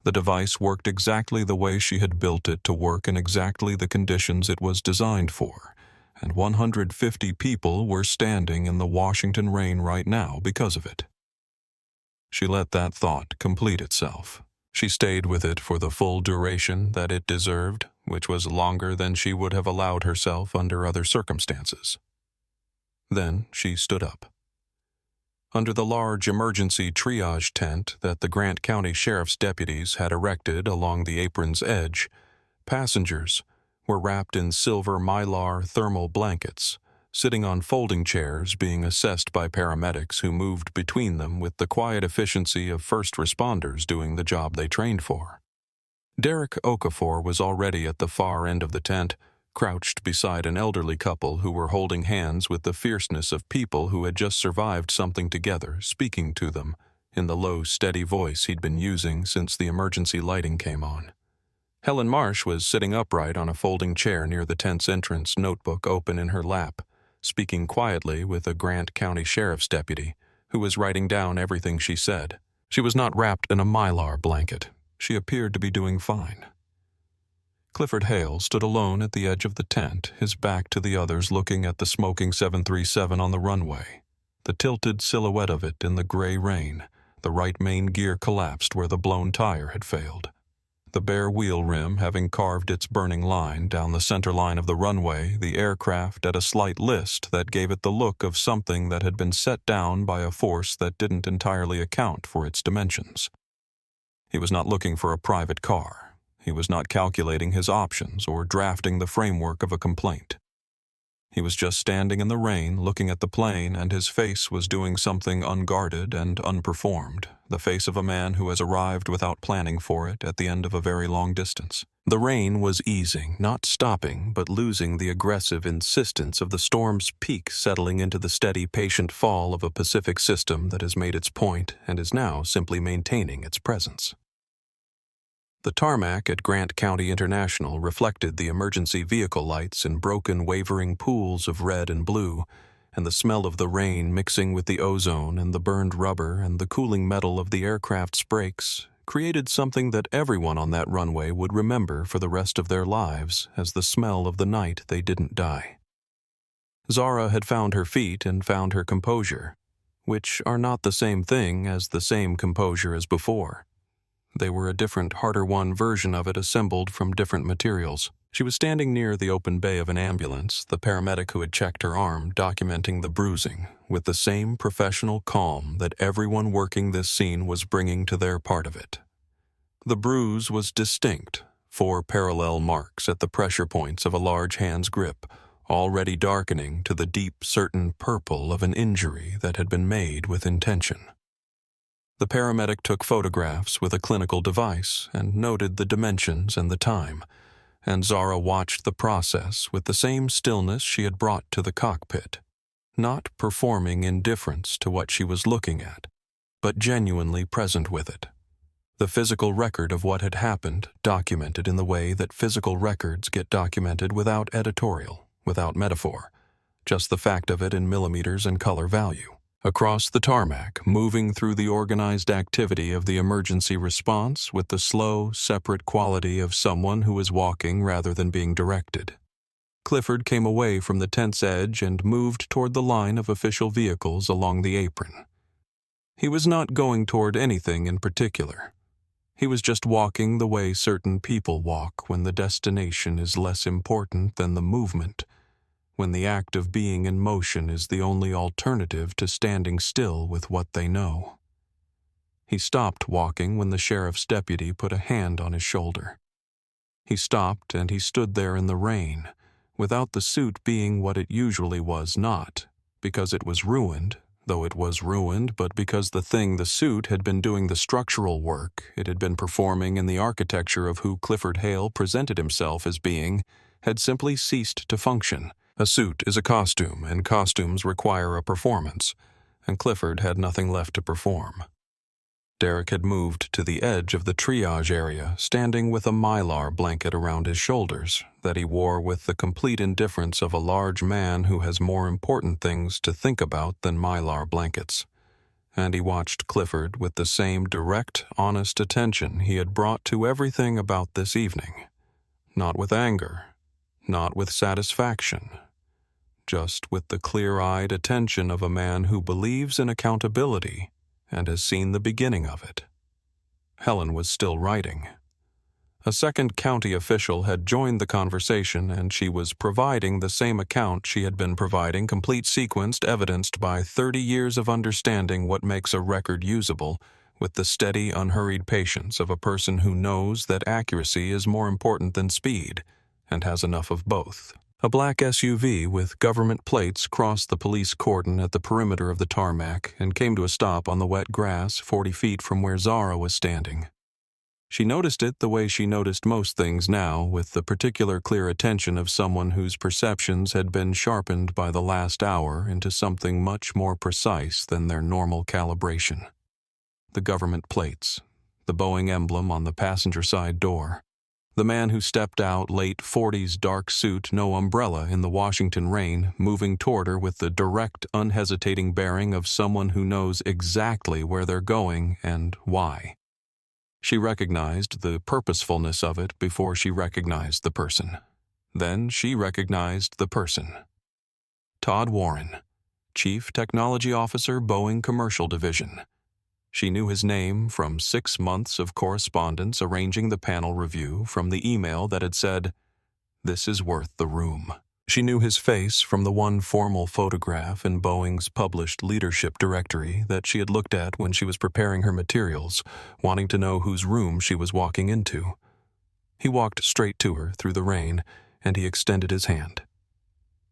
The device worked exactly the way she had built it to work in exactly the conditions it was designed for, and 150 people were standing in the Washington rain right now because of it. She let that thought complete itself. She stayed with it for the full duration that it deserved, which was longer than she would have allowed herself under other circumstances. Then she stood up. Under the large emergency triage tent that the Grant County Sheriff's deputies had erected along the apron's edge, passengers were wrapped in silver mylar thermal blankets, sitting on folding chairs being assessed by paramedics who moved between them with the quiet efficiency of first responders doing the job they trained for. Derek Okafor was already at the far end of the tent, crouched beside an elderly couple who were holding hands with the fierceness of people who had just survived something together, speaking to them in the low, steady voice he'd been using since the emergency lighting came on. Helen Marsh was sitting upright on a folding chair near the tent's entrance, notebook open in her lap, speaking quietly with a Grant County Sheriff's deputy who was writing down everything she said. She was not wrapped in a mylar blanket. She appeared to be doing fine. Clifford Hale stood alone at the edge of the tent, his back to the others, looking at the smoking 737 on the runway, the tilted silhouette of it in the gray rain. The right main gear collapsed where the blown tire had failed, the bare wheel rim having carved its burning line down the center line of the runway, the aircraft at a slight list that gave it the look of something that had been set down by a force that didn't entirely account for its dimensions. He was not looking for a private car. He was not calculating his options or drafting the framework of a complaint. He was just standing in the rain, looking at the plane, and his face was doing something unguarded and unperformed, the face of a man who has arrived without planning for it at the end of a very long distance. The rain was easing, not stopping, but losing the aggressive insistence of the storm's peak, settling into the steady, patient fall of a Pacific system that has made its point and is now simply maintaining its presence. The tarmac at Grant County International reflected the emergency vehicle lights in broken, wavering pools of red and blue, and the smell of the rain mixing with the ozone and the burned rubber and the cooling metal of the aircraft's brakes created something that everyone on that runway would remember for the rest of their lives as the smell of the night they didn't die. Zara had found her feet and found her composure, which are not the same thing as the same composure as before. They were a different, harder-won version of it assembled from different materials. She was standing near the open bay of an ambulance, the paramedic who had checked her arm documenting the bruising, with the same professional calm that everyone working this scene was bringing to their part of it. The bruise was distinct, 4 parallel marks at the pressure points of a large hand's grip, already darkening to the deep, certain purple of an injury that had been made with intention. The paramedic took photographs with a clinical device and noted the dimensions and the time, and Zara watched the process with the same stillness she had brought to the cockpit, not performing indifference to what she was looking at, but genuinely present with it. The physical record of what had happened, documented in the way that physical records get documented without editorial, without metaphor, just the fact of it in millimeters and color value. Across the tarmac, moving through the organized activity of the emergency response with the slow, separate quality of someone who is walking rather than being directed. Clifford came away from the tent's edge and moved toward the line of official vehicles along the apron. He was not going toward anything in particular. He was just walking the way certain people walk when the destination is less important than the movement, when the act of being in motion is the only alternative to standing still with what they know. He stopped walking when the sheriff's deputy put a hand on his shoulder. He stopped and he stood there in the rain, without the suit being what it usually was not, because it was ruined, though it was ruined, but because the suit had been doing the structural work it had been performing in the architecture of who Clifford Hale presented himself as being, had simply ceased to function. A suit is a costume, and costumes require a performance, and Clifford had nothing left to perform. Derek had moved to the edge of the triage area, standing with a mylar blanket around his shoulders that he wore with the complete indifference of a large man who has more important things to think about than mylar blankets. And he watched Clifford with the same direct, honest attention he had brought to everything about this evening. Not with anger, not with satisfaction, just with the clear-eyed attention of a man who believes in accountability and has seen the beginning of it. Helen was still writing. A second county official had joined the conversation, and she was providing the same account she had been providing, complete sequenced, evidenced by 30 years of understanding what makes a record usable, with the steady, unhurried patience of a person who knows that accuracy is more important than speed, and has enough of both. A black SUV with government plates crossed the police cordon at the perimeter of the tarmac and came to a stop on the wet grass 40 feet from where Zara was standing. She noticed it the way she noticed most things now, with the particular clear attention of someone whose perceptions had been sharpened by the last hour into something much more precise than their normal calibration. The government plates, the Boeing emblem on the passenger side door, the man who stepped out, late 40s dark suit, no umbrella in the Washington rain, moving toward her with the direct, unhesitating bearing of someone who knows exactly where they're going and why. She recognized the purposefulness of it before she recognized the person. Then she recognized the person. Todd Warren, Chief Technology Officer, Boeing Commercial Division. She knew his name from 6 months of correspondence arranging the panel review from the email that had said, "This is worth the room." She knew his face from the one formal photograph in Boeing's published leadership directory that she had looked at when she was preparing her materials, wanting to know whose room she was walking into. He walked straight to her through the rain, and he extended his hand.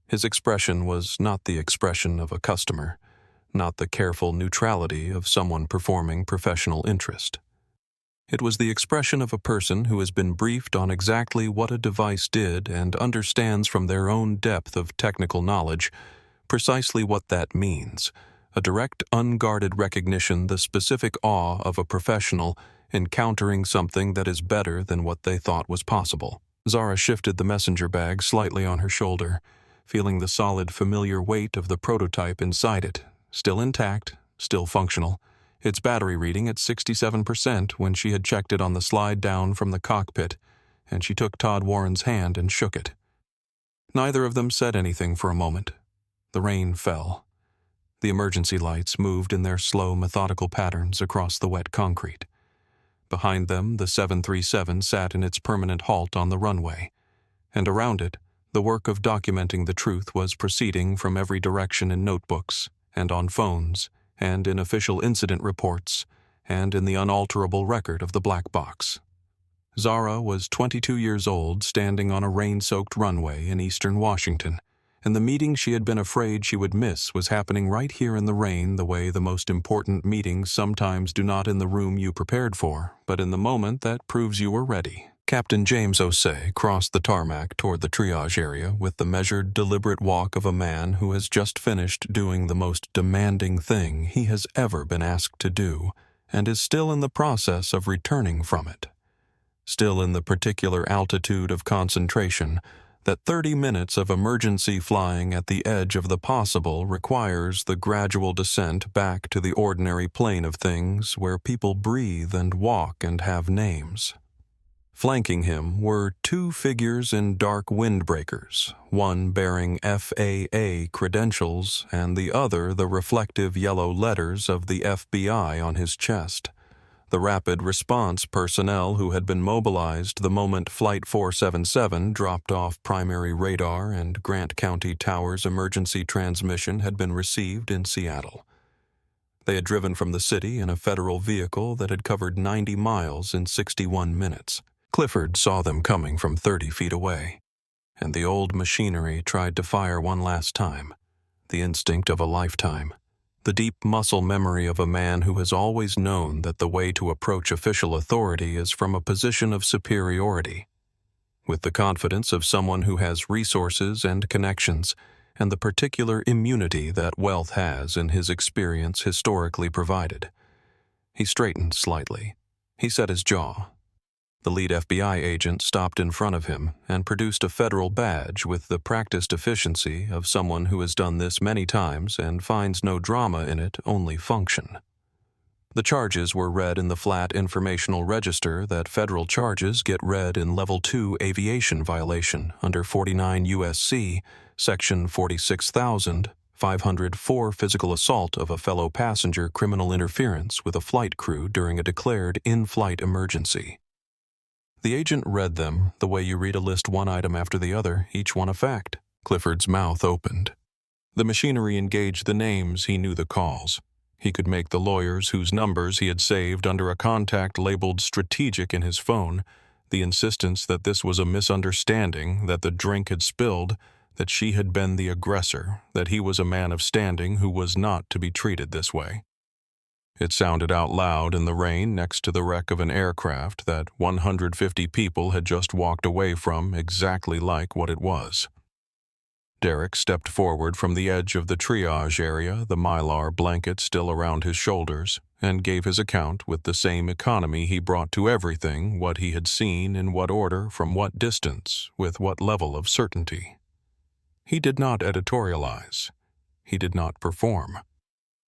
His expression was not the expression of a customer, not the careful neutrality of someone performing professional interest. It was the expression of a person who has been briefed on exactly what a device did and understands from their own depth of technical knowledge precisely what that means, a direct, unguarded recognition, the specific awe of a professional encountering something that is better than what they thought was possible. Zara shifted the messenger bag slightly on her shoulder, feeling the solid, familiar weight of the prototype inside it, still intact, still functional, its battery reading at 67% when she had checked it on the slide down from the cockpit, and she took Todd Warren's hand and shook it. Neither of them said anything for a moment. The rain fell. The emergency lights moved in their slow, methodical patterns across the wet concrete. Behind them, the 737 sat in its permanent halt on the runway, and around it, the work of documenting the truth was proceeding from every direction in notebooks and on phones and in official incident reports and in the unalterable record of the black box. Zara was 22 years old, standing on a rain-soaked runway in eastern Washington, and the meeting she had been afraid she would miss was happening right here in the rain, the way the most important meetings sometimes do, not in the room you prepared for, but in the moment that proves you were ready. Captain James Osei crossed the tarmac toward the triage area with the measured, deliberate walk of a man who has just finished doing the most demanding thing he has ever been asked to do and is still in the process of returning from it. Still in the particular altitude of concentration that 30 minutes of emergency flying at the edge of the possible requires the gradual descent back to the ordinary plane of things where people breathe and walk and have names. Flanking him were two figures in dark windbreakers, one bearing FAA credentials and the other the reflective yellow letters of the FBI on his chest. The rapid response personnel who had been mobilized the moment Flight 477 dropped off primary radar and Grant County Tower's emergency transmission had been received in Seattle. They had driven from the city in a federal vehicle that had covered 90 miles in 61 minutes. Clifford saw them coming from 30 feet away, and the old machinery tried to fire one last time, the instinct of a lifetime, the deep muscle memory of a man who has always known that the way to approach official authority is from a position of superiority, with the confidence of someone who has resources and connections, and the particular immunity that wealth has in his experience historically provided. He straightened slightly. He set his jaw. The lead FBI agent stopped in front of him and produced a federal badge with the practiced efficiency of someone who has done this many times and finds no drama in it, only function. The charges were read in the flat informational register that federal charges get read in Level 2 aviation violation under 49 U.S.C. Section 46,504 physical assault of a fellow passenger, criminal interference with a flight crew during a declared in-flight emergency. The agent read them the way you read a list one item after the other, each one a fact. Clifford's mouth opened. The machinery engaged the names, he knew the calls. He could make the lawyers whose numbers he had saved under a contact labeled strategic in his phone, the insistence that this was a misunderstanding, that the drink had spilled, that she had been the aggressor, that he was a man of standing who was not to be treated this way. It sounded out loud in the rain next to the wreck of an aircraft that 150 people had just walked away from, exactly like what it was. Derek stepped forward from the edge of the triage area, the mylar blanket still around his shoulders, and gave his account with the same economy he brought to everything, what he had seen, in what order, from what distance, with what level of certainty. He did not editorialize. He did not perform.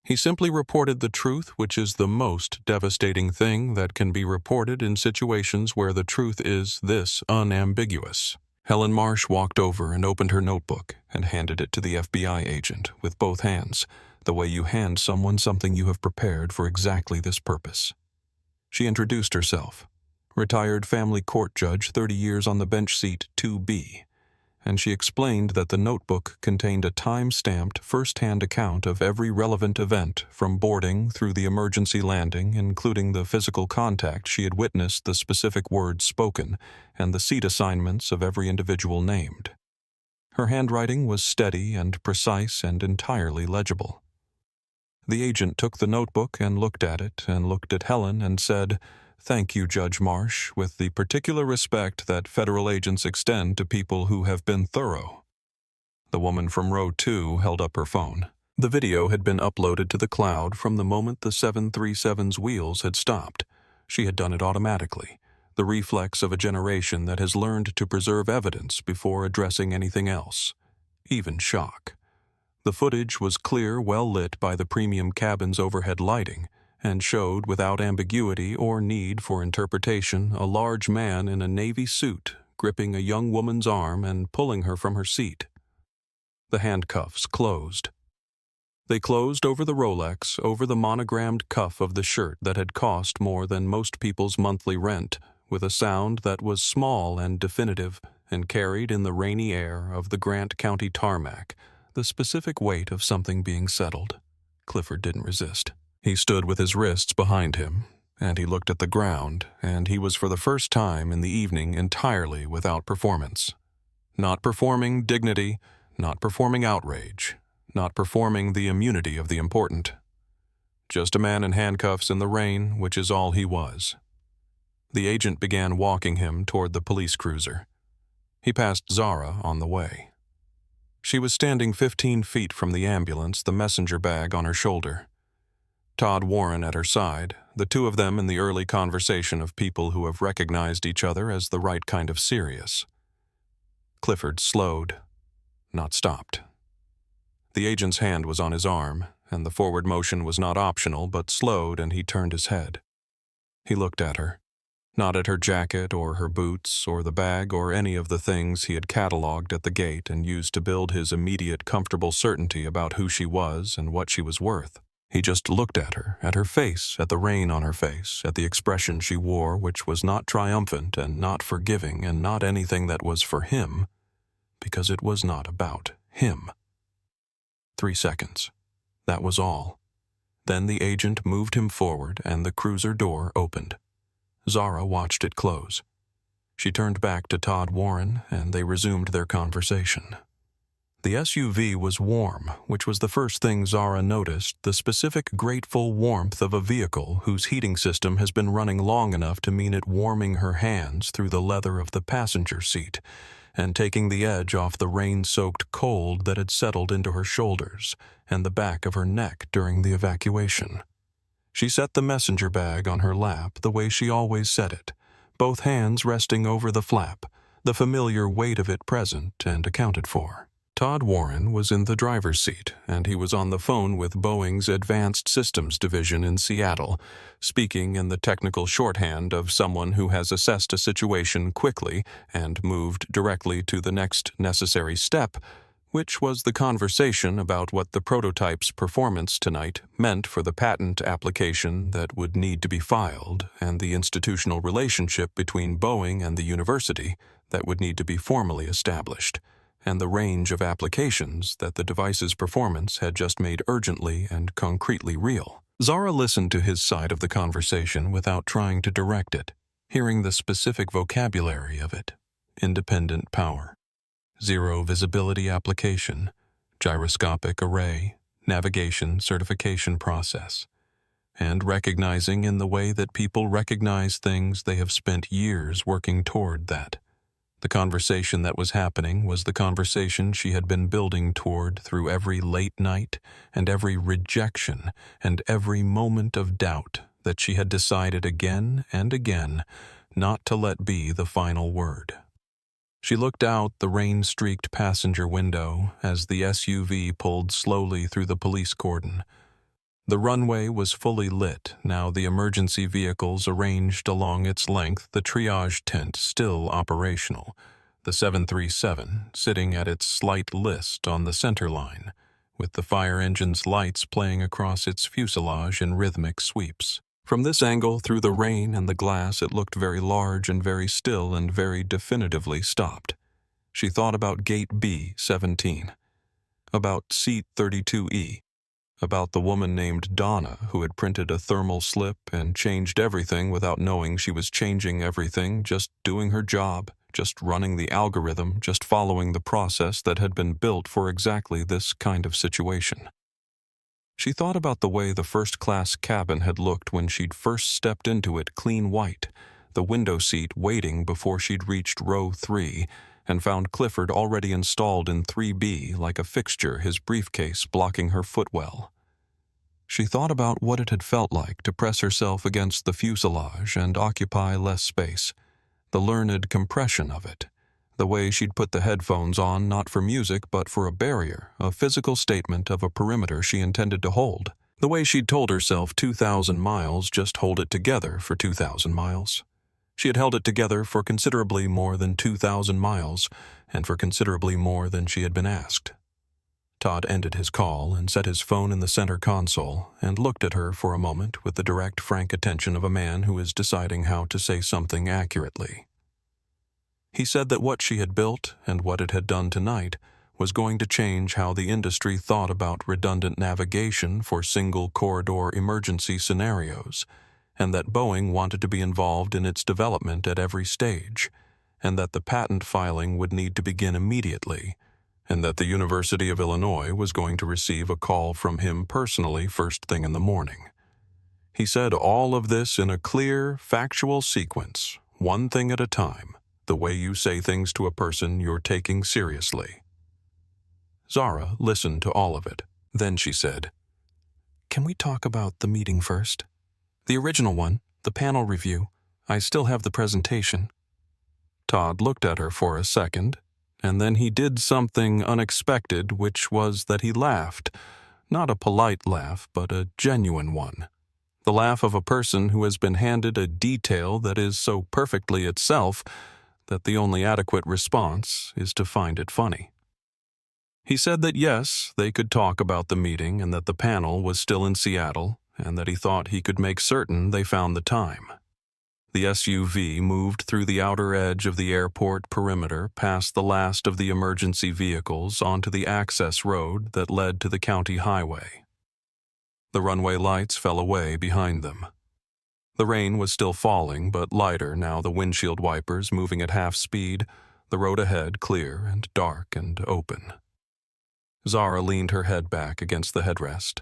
He simply reported the truth, which is the most devastating thing that can be reported in situations where the truth is this unambiguous. Helen Marsh walked over and opened her notebook and handed it to the FBI agent with both hands, the way you hand someone something you have prepared for exactly this purpose. She introduced herself, retired family court judge, 30 years on the bench seat 2B, and she explained that the notebook contained a time-stamped, first-hand account of every relevant event from boarding through the emergency landing, including the physical contact she had witnessed, the specific words spoken, and the seat assignments of every individual named. Her handwriting was steady and precise and entirely legible. The agent took the notebook and looked at it and looked at Helen and said, "Thank you, Judge Marsh, with the particular respect that federal agents extend to people who have been thorough." The woman from row 2 held up her phone. The video had been uploaded to the cloud from the moment the 737's wheels had stopped. She had done it automatically, the reflex of a generation that has learned to preserve evidence before addressing anything else, even shock. The footage was clear, well lit by the premium cabin's overhead lighting, and showed without ambiguity or need for interpretation a large man in a navy suit gripping a young woman's arm and pulling her from her seat. The handcuffs closed. They closed over the Rolex, over the monogrammed cuff of the shirt that had cost more than most people's monthly rent, with a sound that was small and definitive and carried in the rainy air of the Grant County tarmac the specific weight of something being settled. Clifford didn't resist. He stood with his wrists behind him, and he looked at the ground, and he was for the first time in the evening entirely without performance. Not performing dignity, not performing outrage, not performing the immunity of the important. Just a man in handcuffs in the rain, which is all he was. The agent began walking him toward the police cruiser. He passed Zara on the way. She was standing 15 feet from the ambulance, the messenger bag on her shoulder. Todd Warren at her side, the two of them in the early conversation of people who have recognized each other as the right kind of serious. Clifford slowed, not stopped. The agent's hand was on his arm, and the forward motion was not optional but slowed, and he turned his head. He looked at her. Not at her jacket or her boots or the bag or any of the things he had catalogued at the gate and used to build his immediate comfortable certainty about who she was and what she was worth. He just looked at her face, at the rain on her face, at the expression she wore, which was not triumphant and not forgiving and not anything that was for him, because it was not about him. 3 seconds. That was all. Then the agent moved him forward and the cruiser door opened. Zara watched it close. She turned back to Todd Warren, and they resumed their conversation. The SUV was warm, which was the first thing Zara noticed, the specific grateful warmth of a vehicle whose heating system has been running long enough to mean it warming her hands through the leather of the passenger seat and taking the edge off the rain-soaked cold that had settled into her shoulders and the back of her neck during the evacuation. She set the messenger bag on her lap the way she always set it, both hands resting over the flap, the familiar weight of it present and accounted for. Todd Warren was in the driver's seat, and he was on the phone with Boeing's Advanced Systems Division in Seattle, speaking in the technical shorthand of someone who has assessed a situation quickly and moved directly to the next necessary step, which was the conversation about what the prototype's performance tonight meant for the patent application that would need to be filed and the institutional relationship between Boeing and the university that would need to be formally established, and the range of applications that the device's performance had just made urgently and concretely real. Zara listened to his side of the conversation without trying to direct it, hearing the specific vocabulary of it. Independent power. Zero visibility application, gyroscopic array, navigation certification process, and recognizing in the way that people recognize things they have spent years working toward that. The conversation that was happening was the conversation she had been building toward through every late night and every rejection and every moment of doubt that she had decided again and again not to let be the final word. She looked out the rain-streaked passenger window as the SUV pulled slowly through the police cordon. The runway was fully lit, now the emergency vehicles arranged along its length, the triage tent still operational, the 737 sitting at its slight list on the center line, with the fire engine's lights playing across its fuselage in rhythmic sweeps. From this angle, through the rain and the glass, it looked very large and very still and very definitively stopped. She thought about Gate B-17, about Seat 32E, about the woman named Donna who had printed a thermal slip and changed everything without knowing she was changing everything, just doing her job, just running the algorithm, just following the process that had been built for exactly this kind of situation. She thought about the way the first-class cabin had looked when she'd first stepped into it clean white, the window seat waiting before she'd reached row 3 and found Clifford already installed in 3B like a fixture, his briefcase blocking her footwell. She thought about what it had felt like to press herself against the fuselage and occupy less space, the learned compression of it, the way she'd put the headphones on not for music but for a barrier, a physical statement of a perimeter she intended to hold, the way she'd told herself 2,000 miles, just hold it together for 2,000 miles. She had held it together for considerably more than 2,000 miles, and for considerably more than she had been asked. Todd ended his call and set his phone in the center console and looked at her for a moment with the direct, frank attention of a man who is deciding how to say something accurately. He said that what she had built and what it had done tonight was going to change how the industry thought about redundant navigation for single-corridor emergency scenarios, and that Boeing wanted to be involved in its development at every stage, and that the patent filing would need to begin immediately, and that the University of Illinois was going to receive a call from him personally first thing in the morning. He said all of this in a clear, factual sequence, one thing at a time, the way you say things to a person you're taking seriously. Zara listened to all of it. Then she said, "Can we talk about the meeting first? The original one, the panel review. I still have the presentation." Todd looked at her for a second, and then he did something unexpected, which was that he laughed. Not a polite laugh, but a genuine one. The laugh of a person who has been handed a detail that is so perfectly itself that the only adequate response is to find it funny. He said that yes, they could talk about the meeting and that the panel was still in Seattle, and that he thought he could make certain they found the time. The SUV moved through the outer edge of the airport perimeter past the last of the emergency vehicles onto the access road that led to the county highway. The runway lights fell away behind them. The rain was still falling, but lighter now, the windshield wipers moving at half speed, the road ahead clear and dark and open. Zara leaned her head back against the headrest.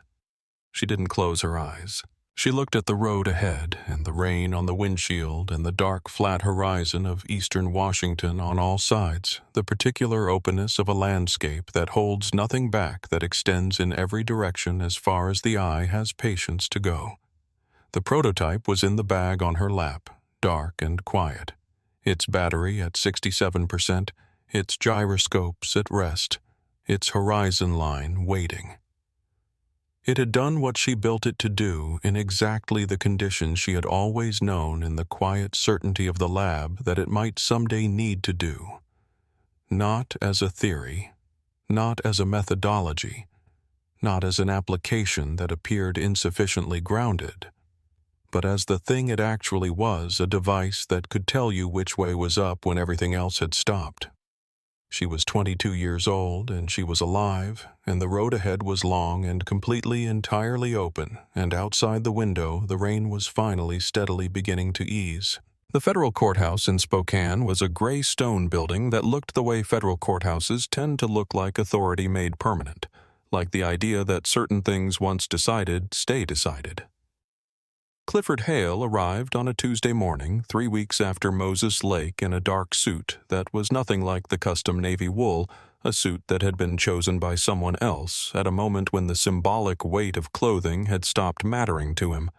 She didn't close her eyes. She looked at the road ahead and the rain on the windshield and the dark, flat horizon of eastern Washington on all sides, the particular openness of a landscape that holds nothing back, that extends in every direction as far as the eye has patience to go. The prototype was in the bag on her lap, dark and quiet, its battery at 67%, its gyroscopes at rest, its horizon line waiting. It had done what she built it to do in exactly the conditions she had always known in the quiet certainty of the lab that it might someday need to do. Not as a theory, not as a methodology, not as an application that appeared insufficiently grounded, but as the thing it actually was, a device that could tell you which way was up when everything else had stopped. She was 22 years old, and she was alive, and the road ahead was long and completely, entirely open, and outside the window the rain was finally steadily beginning to ease. The federal courthouse in Spokane was a gray stone building that looked the way federal courthouses tend to look, like authority made permanent, like the idea that certain things once decided stay decided. Clifford Hale arrived on a Tuesday morning, 3 weeks after Moses Lake, in a dark suit that was nothing like the custom navy wool, a suit that had been chosen by someone else at a moment when the symbolic weight of clothing had stopped mattering to him,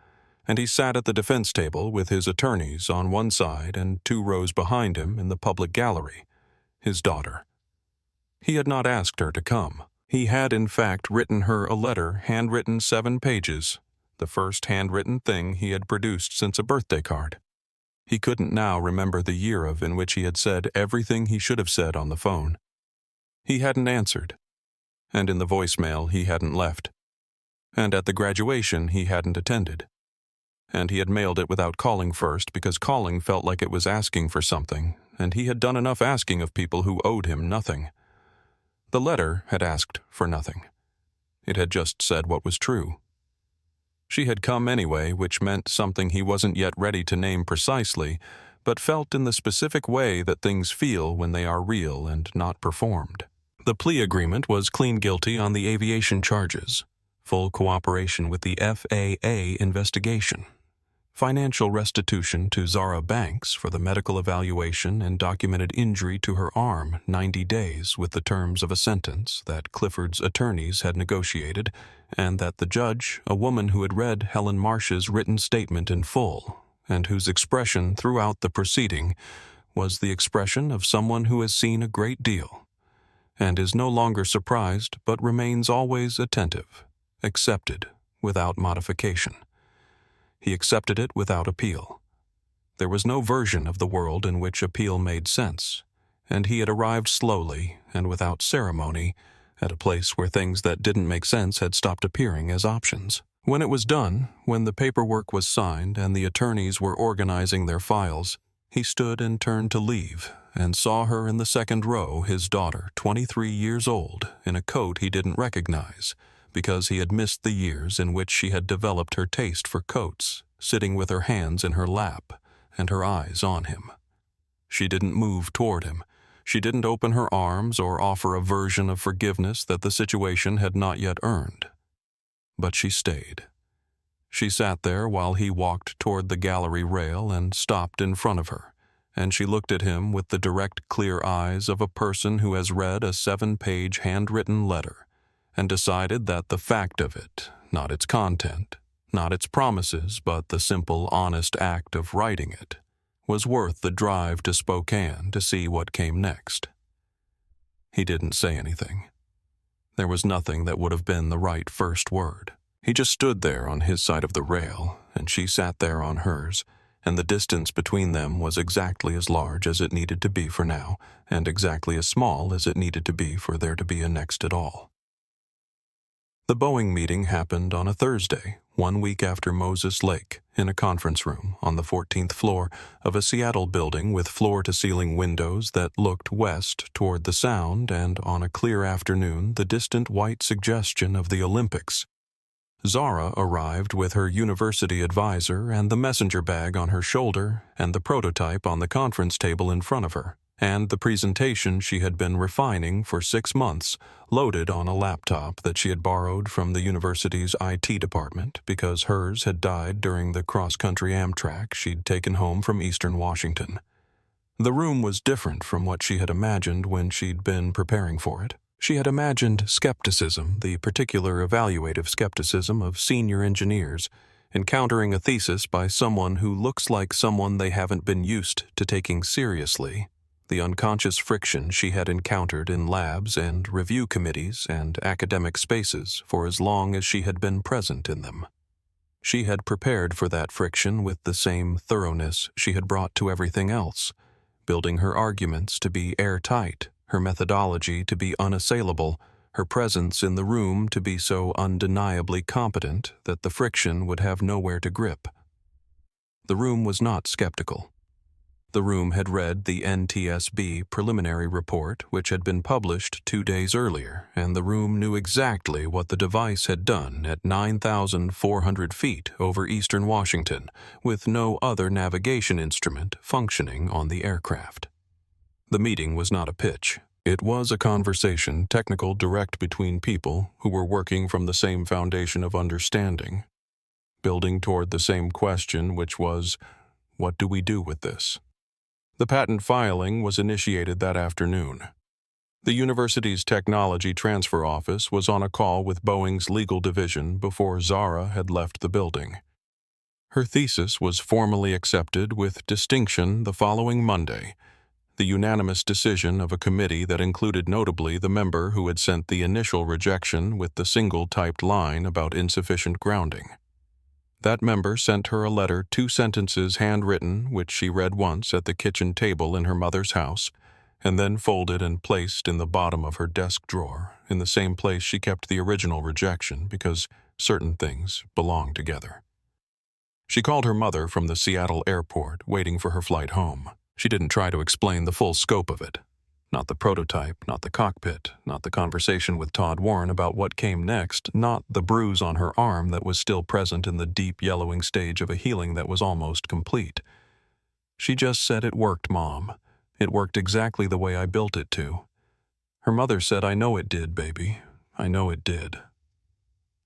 and he sat at the defense table with his attorneys on one side and 2 rows behind him in the public gallery, his daughter. He had not asked her to come. He had, in fact, written her a letter, handwritten 7 pages, the first handwritten thing he had produced since a birthday card. He couldn't now remember the year in which he had said everything he should have said on the phone. He hadn't answered, and in the voicemail he hadn't left, and at the graduation he hadn't attended, and he had mailed it without calling first because calling felt like it was asking for something, and he had done enough asking of people who owed him nothing. The letter had asked for nothing. It had just said what was true. She had come anyway, which meant something he wasn't yet ready to name precisely, but felt in the specific way that things feel when they are real and not performed. The plea agreement was clean guilty on the aviation charges, full cooperation with the FAA investigation, financial restitution to Zara Banks for the medical evaluation and documented injury to her arm 90 days with the terms of a sentence that Clifford's attorneys had negotiated, and that the judge, a woman who had read Helen Marsh's written statement in full, and whose expression throughout the proceeding was the expression of someone who has seen a great deal, and is no longer surprised but remains always attentive, accepted without modification. He accepted it without appeal. There was no version of the world in which appeal made sense, and he had arrived slowly and without ceremony at a place where things that didn't make sense had stopped appearing as options. When it was done, when the paperwork was signed and the attorneys were organizing their files, he stood and turned to leave and saw her in the second row, his daughter, 23 years old, in a coat he didn't recognize because he had missed the years in which she had developed her taste for coats, sitting with her hands in her lap and her eyes on him. She didn't move toward him. She didn't open her arms or offer a version of forgiveness that the situation had not yet earned. But she stayed. She sat there while he walked toward the gallery rail and stopped in front of her, and she looked at him with the direct, clear eyes of a person who has read a 7-page handwritten letter and decided that the fact of it, not its content, not its promises, but the simple, honest act of writing it, was worth the drive to Spokane to see what came next. He didn't say anything. There was nothing that would have been the right first word. He just stood there on his side of the rail, and she sat there on hers, and the distance between them was exactly as large as it needed to be for now, and exactly as small as it needed to be for there to be a next at all. The Boeing meeting happened on a Thursday, 1 week after Moses Lake, in a conference room on the 14th floor of a Seattle building with floor-to-ceiling windows that looked west toward the Sound and, on a clear afternoon, the distant white suggestion of the Olympics. Zara arrived with her university advisor and the messenger bag on her shoulder and the prototype on the conference table in front of her, and the presentation she had been refining for 6 months, loaded on a laptop that she had borrowed from the university's IT department because hers had died during the cross-country Amtrak she'd taken home from Eastern Washington. The room was different from what she had imagined when she'd been preparing for it. She had imagined skepticism, the particular evaluative skepticism of senior engineers, encountering a thesis by someone who looks like someone they haven't been used to taking seriously, the unconscious friction she had encountered in labs and review committees and academic spaces for as long as she had been present in them. She had prepared for that friction with the same thoroughness she had brought to everything else, building her arguments to be airtight, her methodology to be unassailable, her presence in the room to be so undeniably competent that the friction would have nowhere to grip. The room was not skeptical. The room had read the NTSB preliminary report, which had been published 2 days earlier, and the room knew exactly what the device had done at 9,400 feet over eastern Washington, with no other navigation instrument functioning on the aircraft. The meeting was not a pitch. It was a conversation, technical, direct between people who were working from the same foundation of understanding, building toward the same question, which was, what do we do with this? The patent filing was initiated that afternoon. The university's technology transfer office was on a call with Boeing's legal division before Zara had left the building. Her thesis was formally accepted with distinction the following Monday, the unanimous decision of a committee that included notably the member who had sent the initial rejection with the single typed line about insufficient grounding. That member sent her a letter 2 sentences handwritten, which she read once at the kitchen table in her mother's house, and then folded and placed in the bottom of her desk drawer, in the same place she kept the original rejection because certain things belong together. She called her mother from the Seattle airport, waiting for her flight home. She didn't try to explain the full scope of it. Not the prototype, not the cockpit, not the conversation with Todd Warren about what came next, not the bruise on her arm that was still present in the deep yellowing stage of a healing that was almost complete. She just said it worked, Mom. It worked exactly the way I built it to. Her mother said, I know it did, baby. I know it did.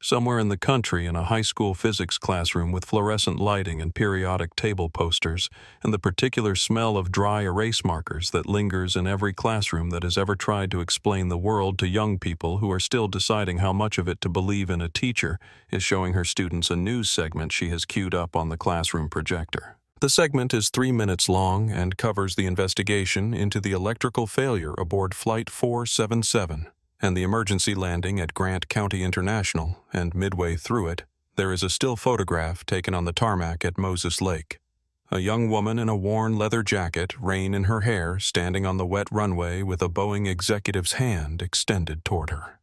Somewhere in the country, in a high school physics classroom with fluorescent lighting and periodic table posters, and the particular smell of dry erase markers that lingers in every classroom that has ever tried to explain the world to young people who are still deciding how much of it to believe in, a teacher is showing her students a news segment she has queued up on the classroom projector. The segment is 3 minutes long and covers the investigation into the electrical failure aboard Flight 477 and the emergency landing at Grant County International, and midway through it, there is a still photograph taken on the tarmac at Moses Lake. A young woman in a worn leather jacket, rain in her hair, standing on the wet runway with a Boeing executive's hand extended toward her.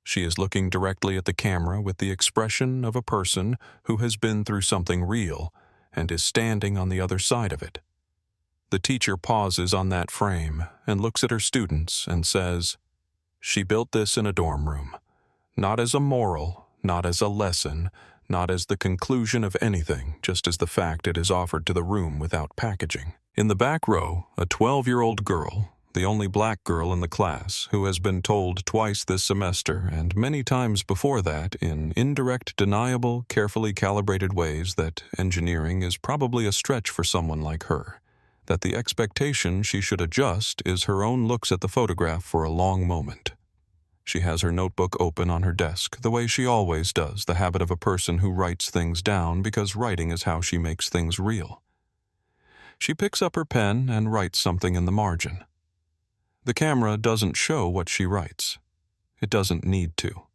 She is looking directly at the camera with the expression of a person who has been through something real and is standing on the other side of it. The teacher pauses on that frame and looks at her students and says, She built this in a dorm room, not as a moral, not as a lesson, not as the conclusion of anything, just as the fact it is offered to the room without packaging. In the back row, a 12-year-old girl, the only black girl in the class, who has been told twice this semester and many times before that in indirect, deniable, carefully calibrated ways that engineering is probably a stretch for someone like her, that the expectation she should adjust is her own looks at the photograph for a long moment. She has her notebook open on her desk, the way she always does, the habit of a person who writes things down because writing is how she makes things real. She picks up her pen and writes something in the margin. The camera doesn't show what she writes. It doesn't need to.